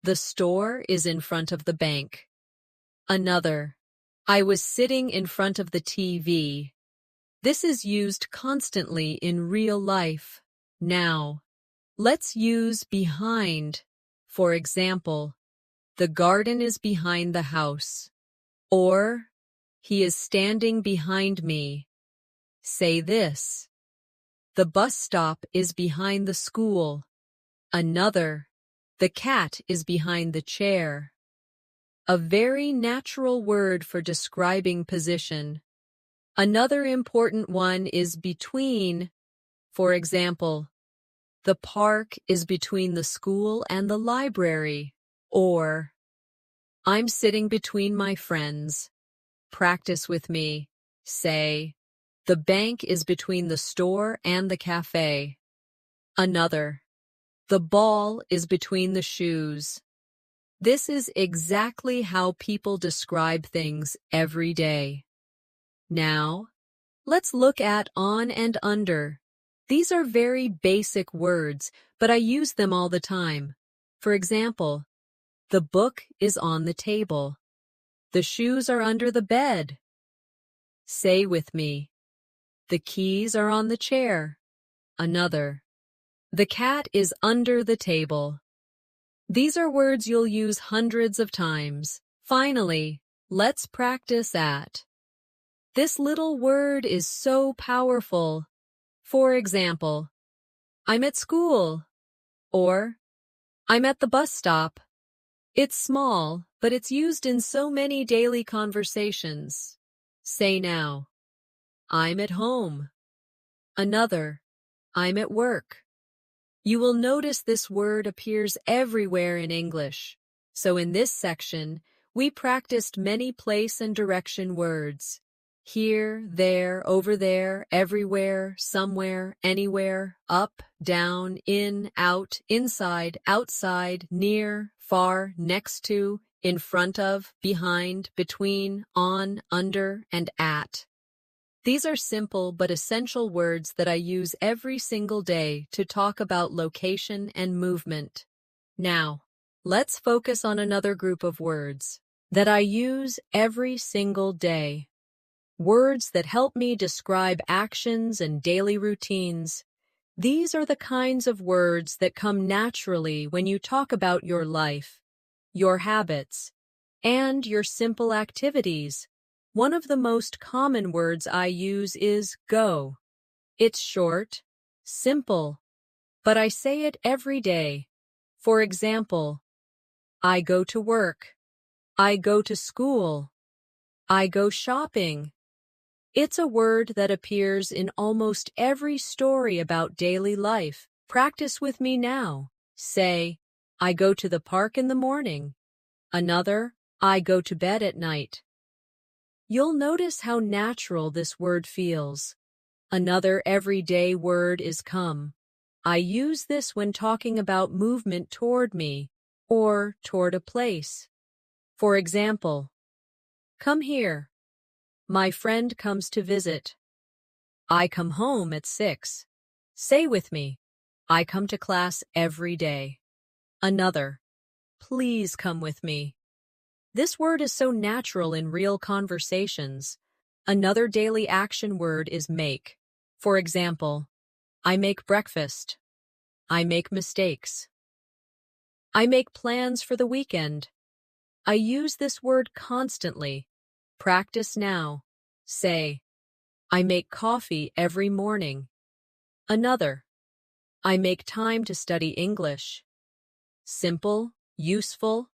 the store is in front of the bank. Another, I was sitting in front of the TV. This is used constantly in real life. Now, let's use behind. For example, the garden is behind the house. Or, he is standing behind me. Say this. The bus stop is behind the school. Another, the cat is behind the chair. A very natural word for describing position. Another important one is between. For example, the park is between the school and the library. Or, I'm sitting between my friends. Practice with me. Say, the bank is between the store and the cafe. Another, the ball is between the shoes. This is exactly how people describe things every day. Now, let's look at on and under. These are very basic words, but I use them all the time. For example, the book is on the table. The shoes are under the bed. Say with me, the keys are on the chair. Another, the cat is under the table. These are words you'll use hundreds of times. Finally, let's practice at. This little word is so powerful. For example, I'm at school, or I'm at the bus stop. It's small, but it's used in so many daily conversations. Say now, I'm at home. Another, I'm at work. You will notice this word appears everywhere in English. So in this section, we practiced many place and direction words. Here, there, over there, everywhere, somewhere, anywhere, up, down, in, out, inside, outside, near, far, next to, in front of, behind, between, on, under, and at. These are simple but essential words that I use every single day to talk about location and movement. Now, let's focus on another group of words that I use every single day. Words that help me describe actions and daily routines. These are the kinds of words that come naturally when you talk about your life, your habits, and your simple activities. One of the most common words I use is go. It's short, simple, but I say it every day. For example, I go to work. I go to school. I go shopping. It's a word that appears in almost every story about daily life. Practice with me now. Say, I go to the park in the morning. Another, I go to bed at night. You'll notice how natural this word feels. Another everyday word is come. I use this when talking about movement toward me or toward a place. For example, come here. My friend comes to visit. I come home at 6. Say with me, I come to class every day. Another, please come with me. This word is so natural in real conversations. Another daily action word is make. For example, I make breakfast. I make mistakes. I make plans for the weekend. I use this word constantly. Practice now. Say, I make coffee every morning. Another, I make time to study English. Simple, useful,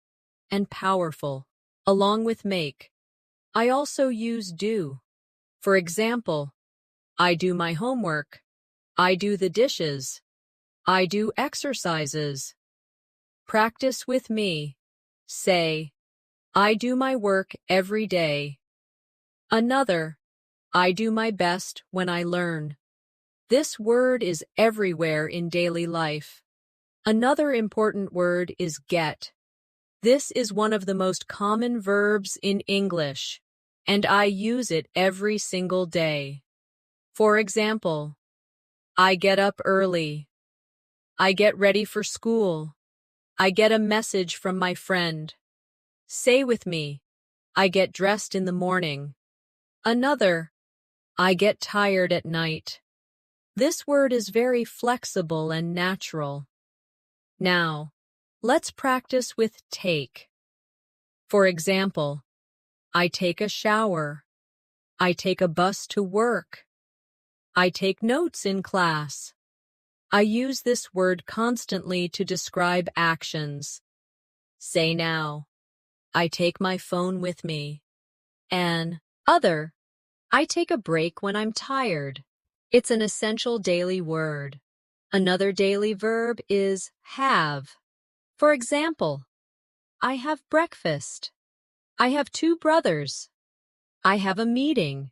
and powerful. Along with make, I also use do. For example, I do my homework. I do the dishes. I do exercises. Practice with me. Say, I do my work every day. Another, I do my best when I learn. This word is everywhere in daily life. Another important word is get. This is one of the most common verbs in English, and I use it every single day. For example, I get up early. I get ready for school. I get a message from my friend. Say with me, I get dressed in the morning. Another, I get tired at night. This word is very flexible and natural. Now, let's practice with take. For example, I take a shower. I take a bus to work. I take notes in class. I use this word constantly to describe actions. Say now, I take my phone with me. An other, I take a break when I'm tired. It's an essential daily word. Another daily verb is have. For example, I have breakfast. I have 2 brothers. I have a meeting.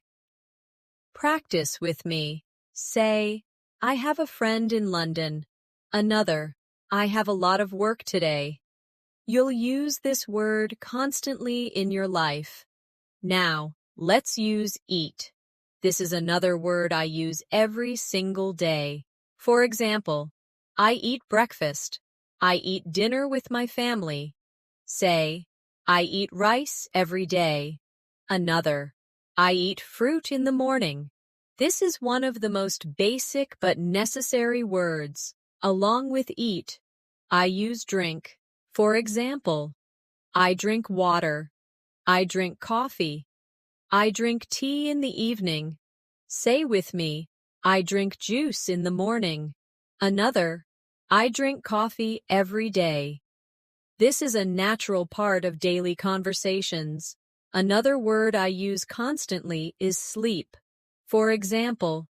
Practice with me. Say, I have a friend in London. Another, I have a lot of work today. You'll use this word constantly in your life. Now, let's use eat. This is another word I use every single day. For example, I eat breakfast. I eat dinner with my family. Say, I eat rice every day. Another, I eat fruit in the morning. This is one of the most basic but necessary words. Along with eat, I use drink. For example, I drink water. I drink coffee. I drink tea in the evening. Say with me, I drink juice in the morning. Another, I drink coffee every day. This is a natural part of daily conversations. Another word I use constantly is sleep. For example,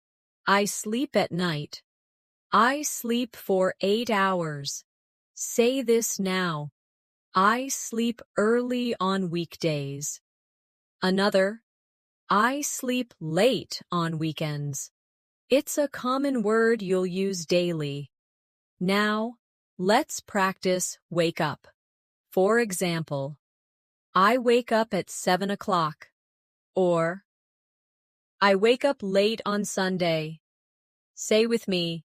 I sleep at night. I sleep for 8 hours. Say this now. I sleep early on weekdays. Another, I sleep late on weekends. It's a common word you'll use daily. Now, let's practice wake up. For example, I wake up at 7 o'clock. Or, I wake up late on Sunday. Say with me,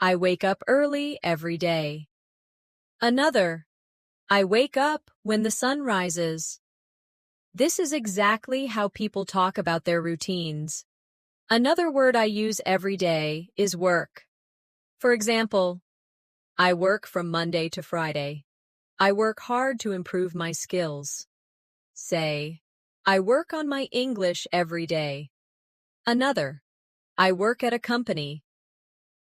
I wake up early every day. Another, I wake up when the sun rises. This is exactly how people talk about their routines. Another word I use every day is work. For example, I work from Monday to Friday. I work hard to improve my skills. Say, I work on my English every day. Another, I work at a company.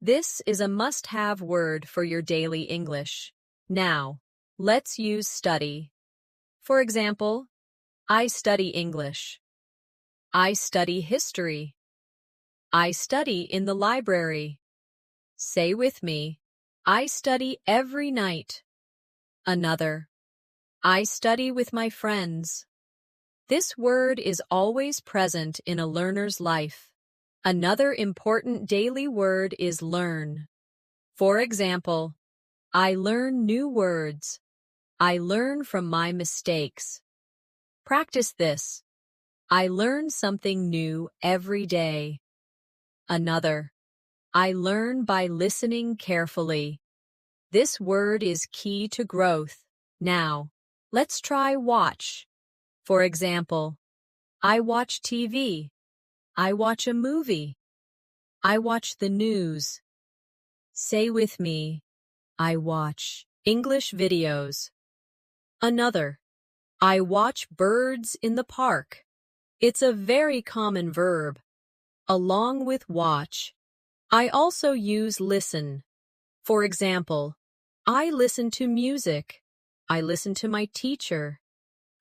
This is a must-have word for your daily English. Now, let's use study. For example, I study English. I study history. I study in the library. Say with me, I study every night. Another, I study with my friends. This word is always present in a learner's life. Another important daily word is learn. For example, I learn new words. I learn from my mistakes. Practice this. I learn something new every day. Another, I learn by listening carefully. This word is key to growth. Now, let's try watch. For example, I watch TV. I watch a movie. I watch the news. Say with me, I watch English videos. Another, I watch birds in the park. It's a very common verb. Along with watch, I also use listen. For example, I listen to music. I listen to my teacher.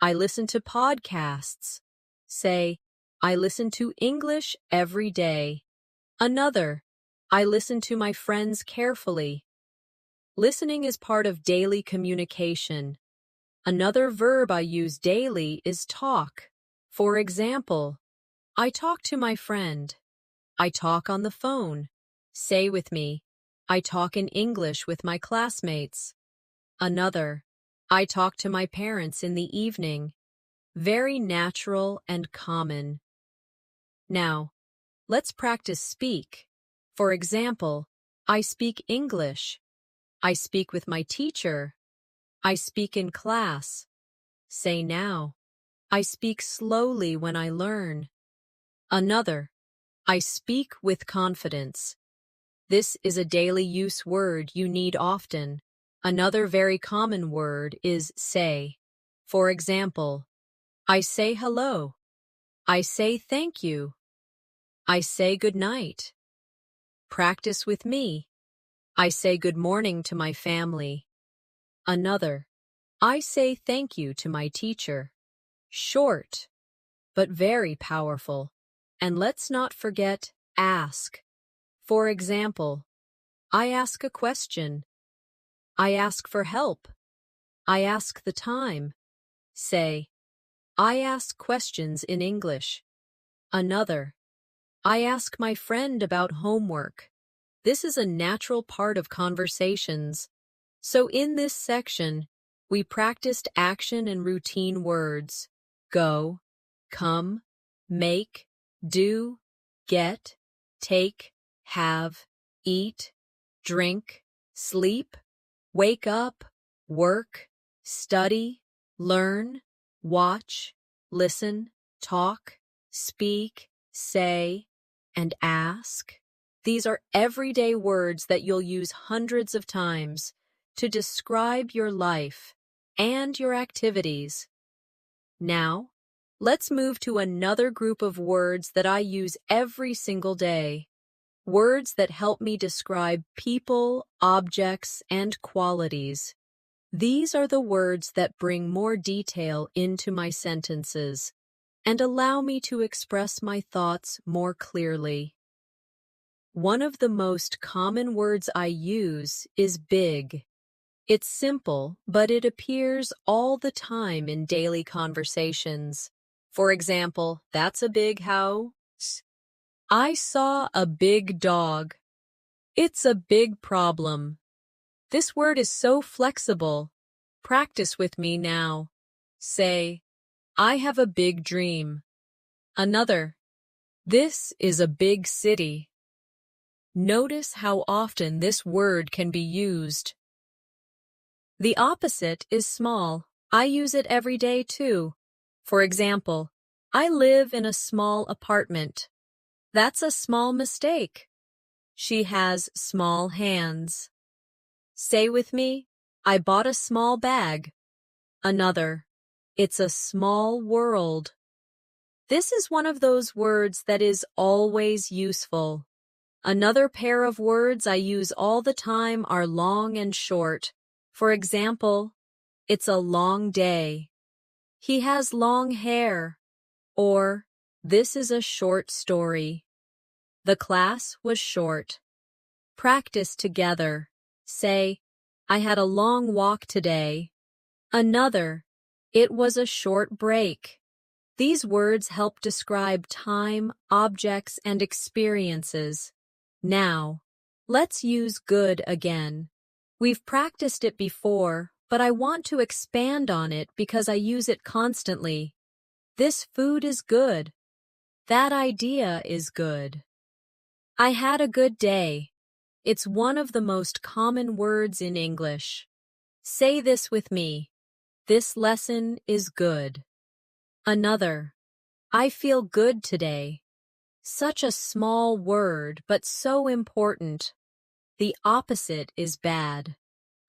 I listen to podcasts. Say, I listen to English every day. Another, I listen to my friends carefully. Listening is part of daily communication. Another verb I use daily is talk. For example, I talk to my friend. I talk on the phone. Say with me, I talk in English with my classmates. Another, I talk to my parents in the evening. Very natural and common. Now, let's practice speak. For example, I speak English. I speak with my teacher. I speak in class. Say now, I speak slowly when I learn. Another, I speak with confidence. This is a daily use word you need often. Another very common word is say. For example, I say hello. I say thank you. I say good night. Practice with me. I say good morning to my family. Another, I say thank you to my teacher. Short, but very powerful. And let's not forget ask. For example, I ask a question. I ask for help. I ask the time. Say, I ask questions in English. Another, I ask my friend about homework. This is a natural part of conversations. So in this section, we practiced action and routine words. Go, come, make, do, get, take, have, eat, drink, sleep, wake up, work, study, learn, watch, listen, talk, speak, say, and ask. These are everyday words that you'll use hundreds of times to describe your life and your activities. Now, let's move to another group of words that I use every single day. Words that help me describe people, objects, and qualities. These are the words that bring more detail into my sentences and allow me to express my thoughts more clearly. One of the most common words I use is big. It's simple, but it appears all the time in daily conversations. For example, that's a big house. I saw a big dog. It's a big problem. This word is so flexible. Practice with me now. Say, I have a big dream. Another, this is a big city. Notice how often this word can be used. The opposite is small. I use it every day too. For example, I live in a small apartment. That's a small mistake. She has small hands. Say with me, I bought a small bag. Another, it's a small world. This is one of those words that is always useful. Another pair of words I use all the time are long and short. For example, it's a long day. He has long hair. Or, this is a short story. The class was short. Practice together. Say, I had a long walk today. Another, it was a short break. These words help describe time, objects, and experiences. Now, let's use good again. We've practiced it before, but I want to expand on it because I use it constantly. This food is good. That idea is good. I had a good day. It's one of the most common words in English. Say this with me. This lesson is good. Another. I feel good today. Such a small word, but so important. The opposite is bad.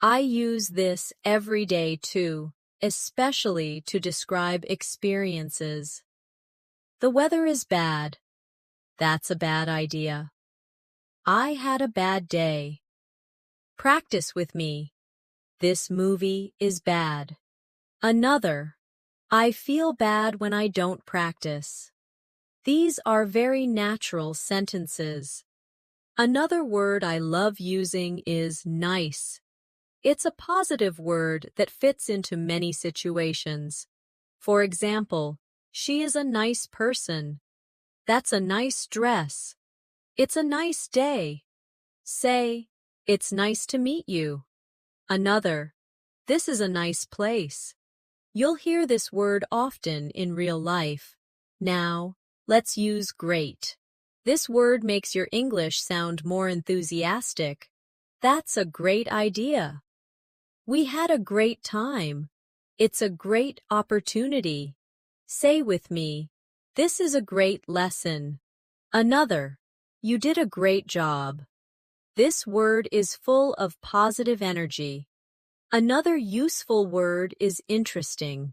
I use this every day too, especially to describe experiences. The weather is bad. That's a bad idea. I had a bad day. Practice with me. This movie is bad. Another. I feel bad when I don't practice. These are very natural sentences. Another word I love using is nice. It's a positive word that fits into many situations. For example, she is a nice person. That's a nice dress. It's a nice day. Say, it's nice to meet you. Another, this is a nice place. You'll hear this word often in real life. Now, let's use great. This word makes your English sound more enthusiastic. That's a great idea. We had a great time. It's a great opportunity. Say with me, this is a great lesson. Another, you did a great job. This word is full of positive energy. Another useful word is interesting.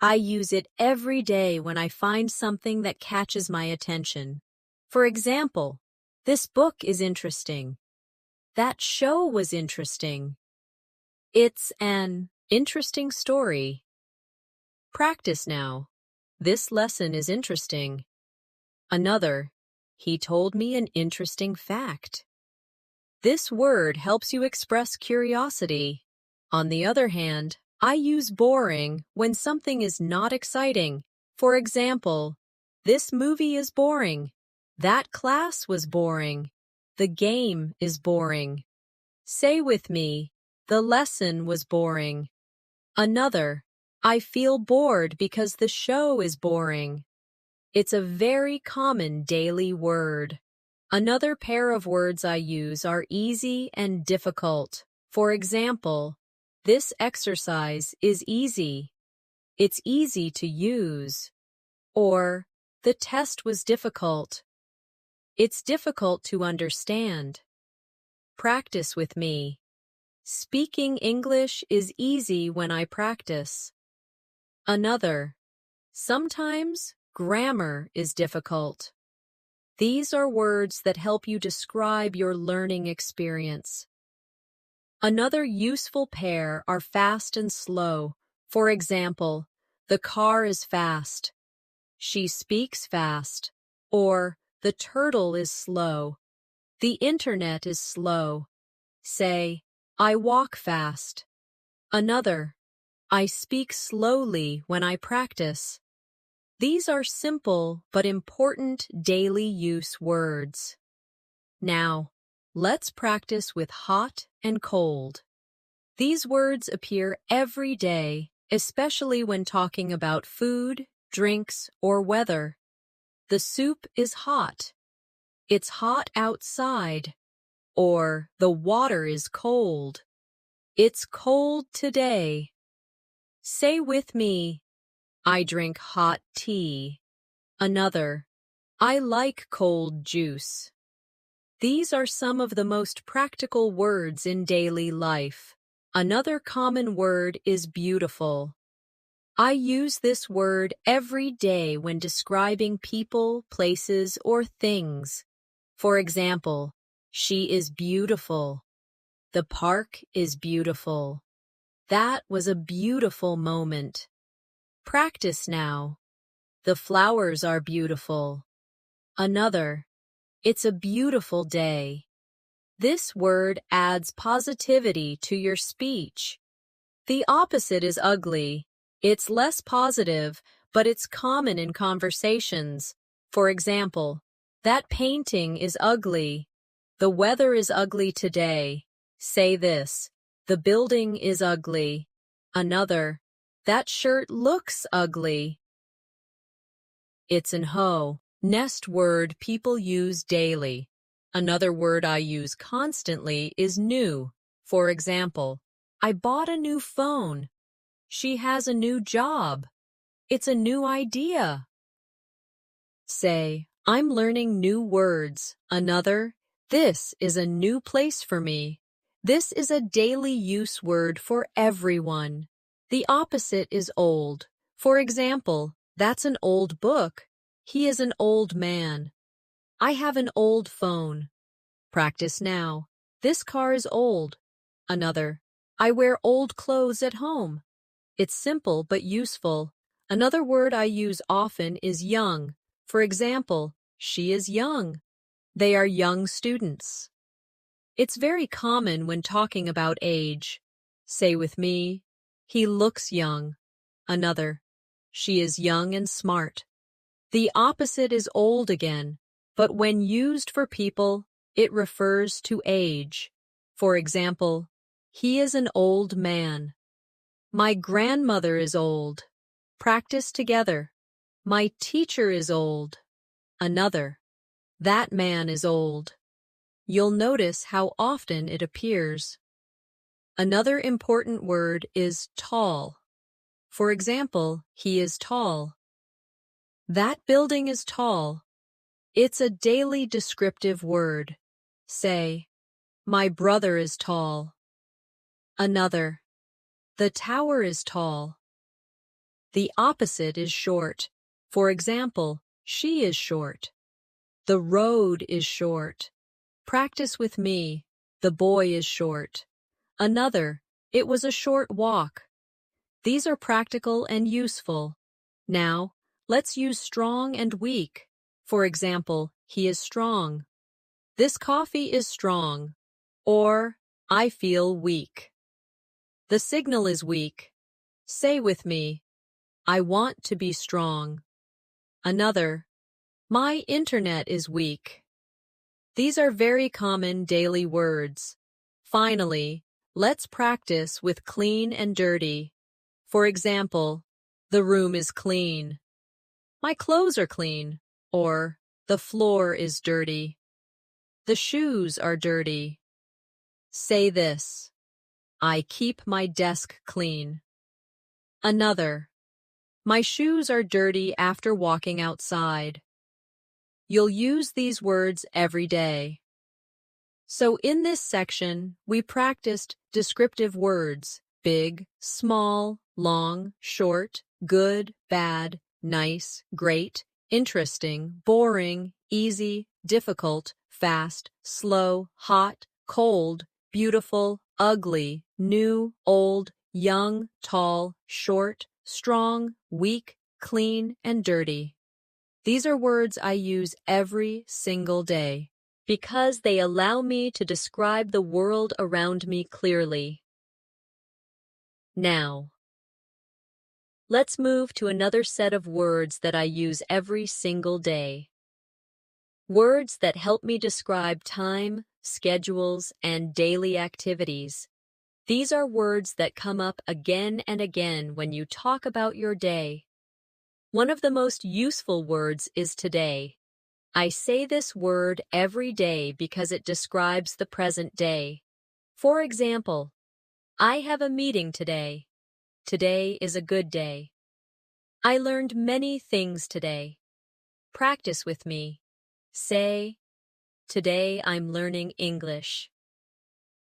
I use it every day when I find something that catches my attention. For example, this book is interesting. That show was interesting. It's an interesting story. Practice now. This lesson is interesting. Another, he told me an interesting fact. This word helps you express curiosity. On the other hand, I use boring when something is not exciting. For example, this movie is boring. That class was boring. The game is boring. Say with me, the lesson was boring. Another, I feel bored because the show is boring. It's a very common daily word. Another pair of words I use are easy and difficult. For example, this exercise is easy. It's easy to use. Or, the test was difficult. It's difficult to understand. Practice with me. Speaking English is easy when I practice. Another, sometimes grammar is difficult. These are words that help you describe your learning experience. Another useful pair are fast and slow. For example, the car is fast. She speaks fast. Or, the turtle is slow. The internet is slow. Say, I walk fast. Another, I speak slowly when I practice. These are simple but important daily use words. Now, let's practice with hot and cold. These words appear every day, especially when talking about food, drinks, or weather. The soup is hot. It's hot outside. Or, the water is cold. It's cold today. Say with me, I drink hot tea. Another, I like cold juice. These are some of the most practical words in daily life. Another common word is beautiful. I use this word every day when describing people, places, or things. For example, she is beautiful. The park is beautiful. That was a beautiful moment. Practice now. The flowers are beautiful. Another. It's a beautiful day. This word adds positivity to your speech. The opposite is ugly. It's less positive, but it's common in conversations. For example, that painting is ugly. The weather is ugly today. Say this. The building is ugly. Another. That shirt looks ugly. It's an ho. Nest word people use daily. Another word I use constantly is new. For example, I bought a new phone. She has a new job. It's a new idea. Say, I'm learning new words. Another, this is a new place for me. This is a daily use word for everyone. The opposite is old. For example, that's an old book. He is an old man. I have an old phone. Practice now. This car is old. Another, I wear old clothes at home. It's simple but useful. Another word I use often is young. For example, she is young. They are young students. It's very common when talking about age. Say with me, he looks young. Another, she is young and smart. The opposite is old again, but when used for people, it refers to age. For example, he is an old man. My grandmother is old. Practice together. My teacher is old. Another. That man is old. You'll notice how often it appears. Another important word is tall. For example, he is tall. That building is tall. It's a daily descriptive word. Say, my brother is tall. Another. The tower is tall. The opposite is short. For example, she is short. The road is short. Practice with me. The boy is short. Another, it was a short walk. These are practical and useful. Now, let's use strong and weak. For example, he is strong. This coffee is strong. Or, I feel weak. The signal is weak. Say with me, I want to be strong. Another, my internet is weak. These are very common daily words. Finally, let's practice with clean and dirty. For example, the room is clean. My clothes are clean. Or, the floor is dirty. The shoes are dirty. Say this. I keep my desk clean. Another. My shoes are dirty after walking outside. You'll use these words every day. So in this section, we practiced descriptive words: big, small, long, short, good, bad, nice, great, interesting, boring, easy, difficult, fast, slow, hot, cold, beautiful, ugly, new, old, young, tall, short, strong, weak, clean, and dirty. These are words I use every single day because they allow me to describe the world around me clearly. Now, let's move to another set of words that I use every single day. Words that help me describe time, schedules, and daily activities. These are words that come up again and again when you talk about your day. One of the most useful words is today. I say this word every day because it describes the present day. For example, I have a meeting today. Today is a good day. I learned many things today. Practice with me. Say, today I'm learning English.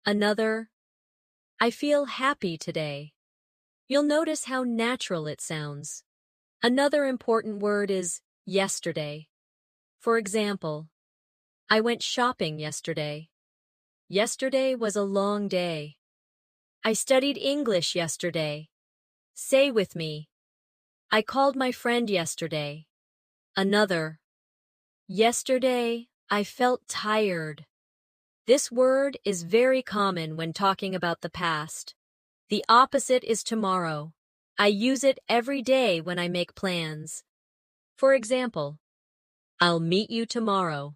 Another, I feel happy today. You'll notice how natural it sounds. Another important word is yesterday. For example, I went shopping yesterday. Yesterday was a long day. I studied English yesterday. Say with me, I called my friend yesterday. Another, yesterday I felt tired. This word is very common when talking about the past. The opposite is tomorrow. I use it every day when I make plans. For example, I'll meet you tomorrow.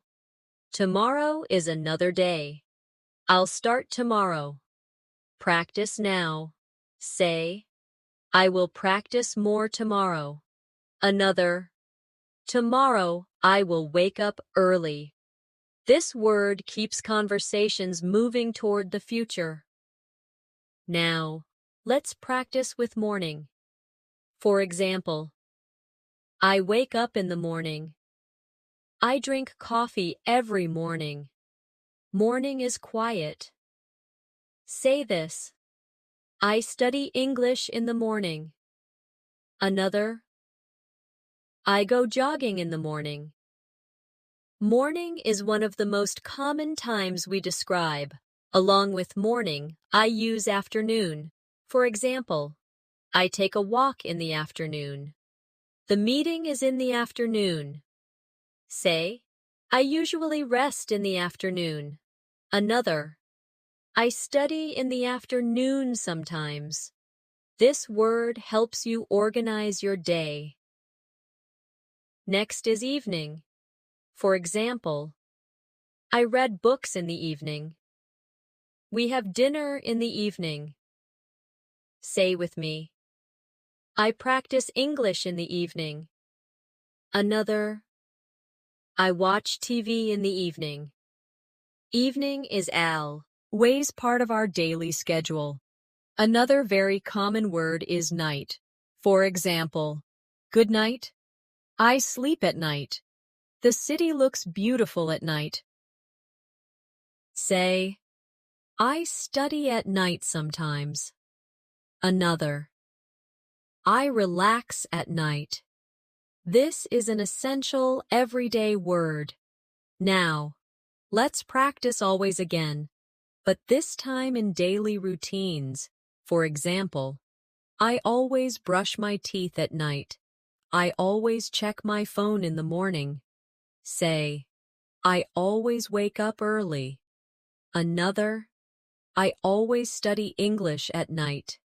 Tomorrow is another day. I'll start tomorrow. Practice now. Say, I will practice more tomorrow. Another, tomorrow I will wake up early. This word keeps conversations moving toward the future. Now, let's practice with morning. For example, I wake up in the morning. I drink coffee every morning. Morning is quiet. Say this. I study English in the morning. Another. I go jogging in the morning. Morning is one of the most common times we describe. Along with morning, I use afternoon. For example, I take a walk in the afternoon. The meeting is in the afternoon. Say, I usually rest in the afternoon. Another, I study in the afternoon sometimes. This word helps you organize your day. Next is evening. For example, I read books in the evening. We have dinner in the evening. Say with me, I practice English in the evening. Another, I watch TV in the evening. Evening is always part of our daily schedule. Another very common word is night. For example, good night. I sleep at night. The city looks beautiful at night. Say, I study at night sometimes. Another, I relax at night. This is an essential everyday word. Now, let's practice always again, but this time in daily routines. For example, I always brush my teeth at night. I always check my phone in the morning. Say, I always wake up early. Another, I always study English at night.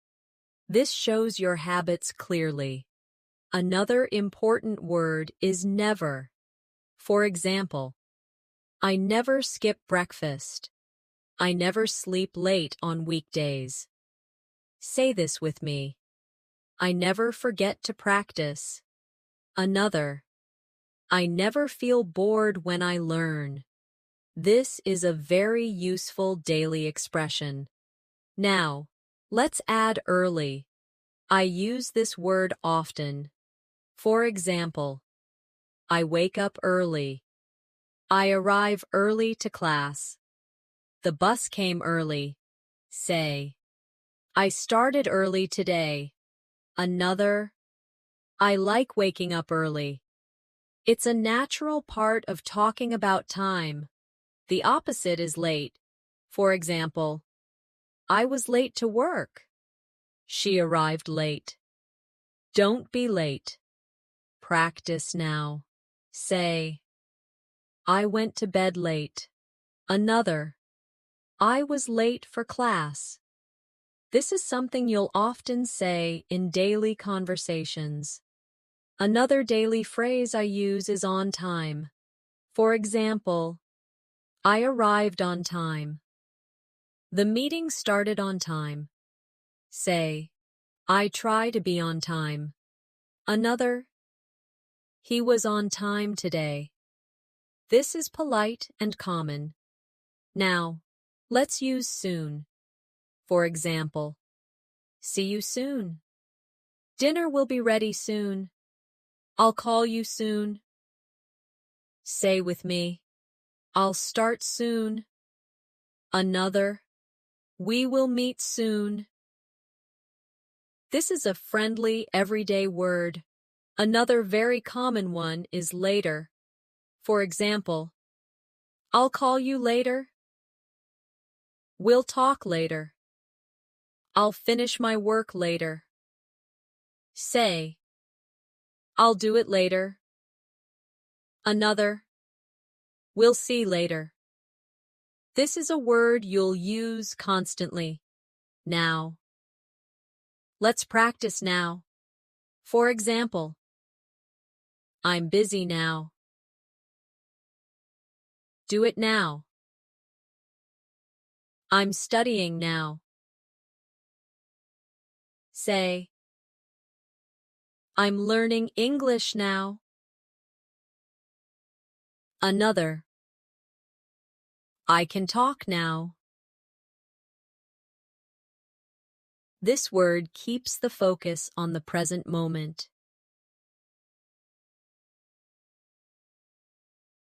This shows your habits clearly. Another important word is never. For example, I never skip breakfast. I never sleep late on weekdays. Say this with me. I never forget to practice. Another, I never feel bored when I learn. This is a very useful daily expression. Now, let's add early. I use this word often. For example, I wake up early. I arrive early to class. The bus came early. Say, I started early today. Another, I like waking up early. It's a natural part of talking about time. The opposite is late. For example, I was late to work. She arrived late. Don't be late. Practice now. Say, I went to bed late. Another, I was late for class. This is something you'll often say in daily conversations. Another daily phrase I use is on time. For example, I arrived on time. The meeting started on time. Say, I try to be on time. Another, he was on time today. This is polite and common. Now, let's use soon. For example, see you soon. Dinner will be ready soon. I'll call you soon. Say with me, I'll start soon. Another, we will meet soon. This is a friendly, everyday word. Another very common one is later. For example, I'll call you later. We'll talk later. I'll finish my work later. Say, I'll do it later. Another, we'll see later. This is a word you'll use constantly. Now. Let's practice now. For example, I'm busy now. Do it now. I'm studying now. Say, I'm learning English now. Another, I can talk now. This word keeps the focus on the present moment.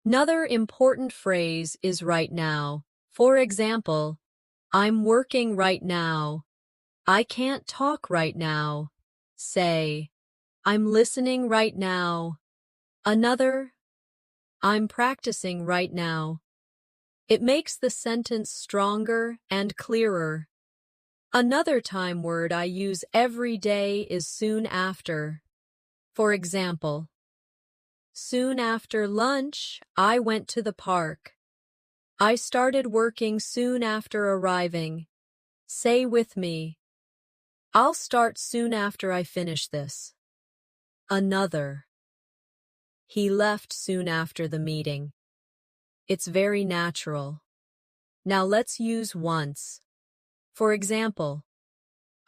Another important phrase is right now. For example, I'm working right now. I can't talk right now. Say, I'm listening right now. Another, I'm practicing right now. It makes the sentence stronger and clearer. Another time word I use every day is soon after. For example, soon after lunch, I went to the park. I started working soon after arriving. Say with me, I'll start soon after I finish this. Another, he left soon after the meeting. It's very natural. Now let's use once. For example,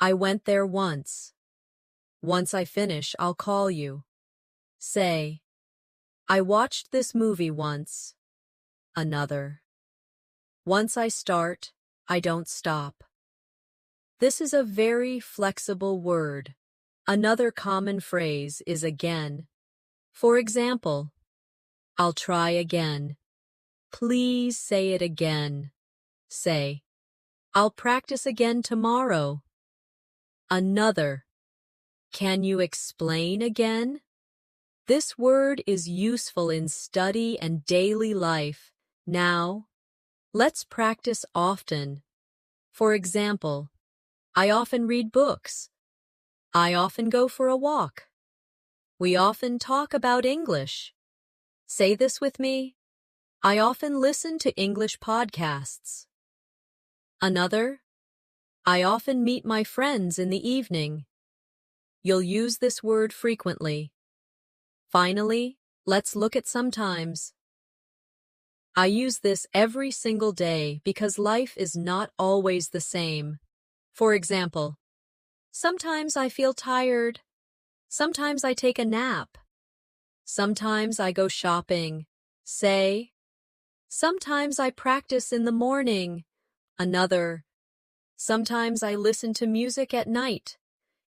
I went there once. Once I finish, I'll call you. Say, I watched this movie once. Another, once I start, I don't stop. This is a very flexible word. Another common phrase is again. For example, I'll try again. Please say it again. Say, I'll practice again tomorrow. Another, can you explain again? This word is useful in study and daily life. Now, let's practice often. For example, I often read books. I often go for a walk. We often talk about English. Say this with me. I often listen to English podcasts. Another, I often meet my friends in the evening. You'll use this word frequently. Finally, let's look at sometimes. I use this every single day because life is not always the same. For example, sometimes I feel tired. Sometimes I take a nap. Sometimes I go shopping. Say, sometimes I practice in the morning. Another, sometimes I listen to music at night.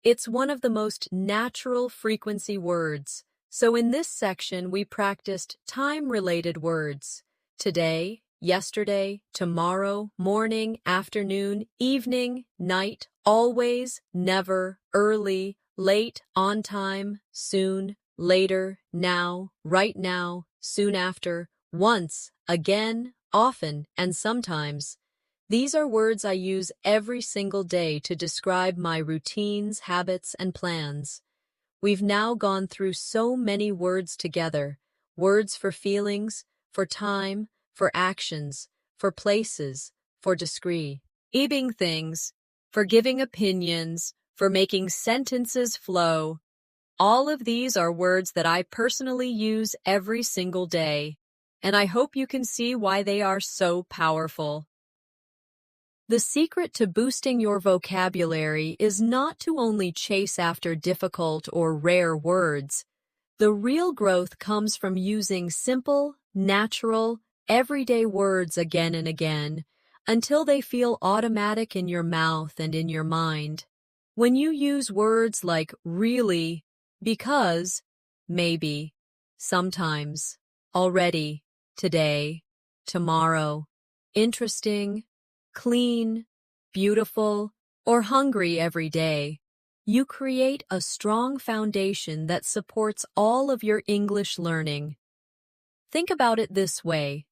It's one of the most natural frequency words. So in this section, we practiced time-related words. Today, yesterday, tomorrow, morning, afternoon, evening, night, always, never, early, late, on time, soon, later, now, right now, soon after, once, again, often, and sometimes. These are words I use every single day to describe my routines, habits, and plans. We've now gone through so many words together. Words for feelings, for time, for actions, for places, for describing things, for giving opinions, for making sentences flow. All of these are words that I personally use every single day, and I hope you can see why they are so powerful. The secret to boosting your vocabulary is not to only chase after difficult or rare words. The real growth comes from using simple, natural, everyday words again and again until they feel automatic in your mouth and in your mind. When you use words like really, because, maybe, sometimes, already, today, tomorrow, interesting, clean, beautiful, or hungry every day, You create a strong foundation that supports all of your English learning. Think about it this way.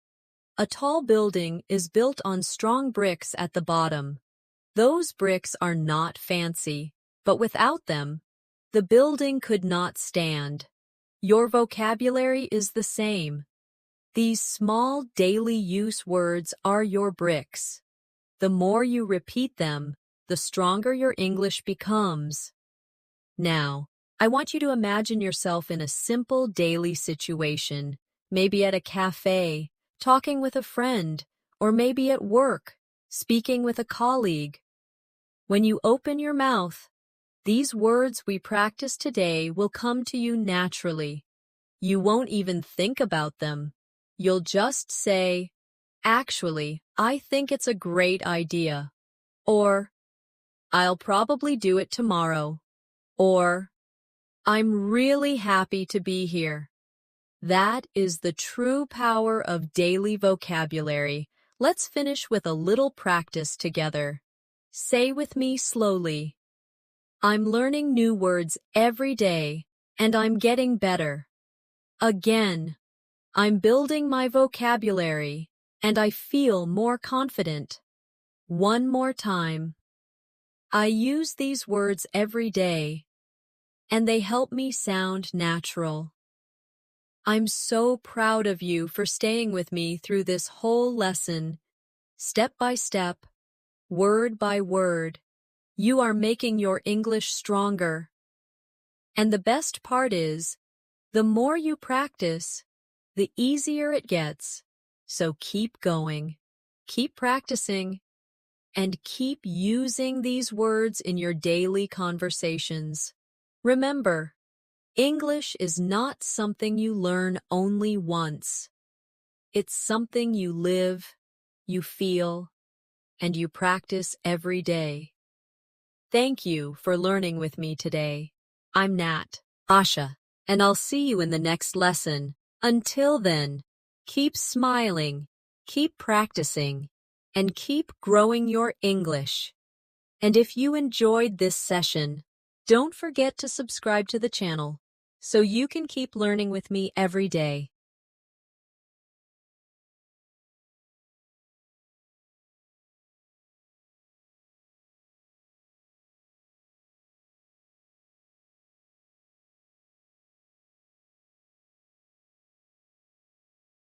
A tall building is built on strong bricks at the bottom. Those bricks are not fancy, but without them, the building could not stand. Your vocabulary is the same. These small daily use words are your bricks. The more you repeat them, the stronger your English becomes. Now, I want you to imagine yourself in a simple daily situation, maybe at a cafe, talking with a friend, or maybe at work, speaking with a colleague. When you open your mouth, these words we practice today will come to you naturally. You won't even think about them. You'll just say, "Actually, I think it's a great idea," or "I'll probably do it tomorrow," or "I'm really happy to be here." That is the true power of daily vocabulary. Let's finish with a little practice together. Say with me slowly, "I'm learning new words every day, and I'm getting better." Again, "I'm building my vocabulary, and I feel more confident." One more time. "I use these words every day, and they help me sound natural." I'm so proud of you for staying with me through this whole lesson. Step by step, word by word, you are making your English stronger. And the best part is, the more you practice, the easier it gets. So keep going, keep practicing, and keep using these words in your daily conversations. Remember, English is not something you learn only once. It's something you live, you feel, and you practice every day. Thank you for learning with me today. I'm Nat, Asha, and I'll see you in the next lesson. Until then, keep smiling, keep practicing, and keep growing your English. And if you enjoyed this session, don't forget to subscribe to the channel so you can keep learning with me every day.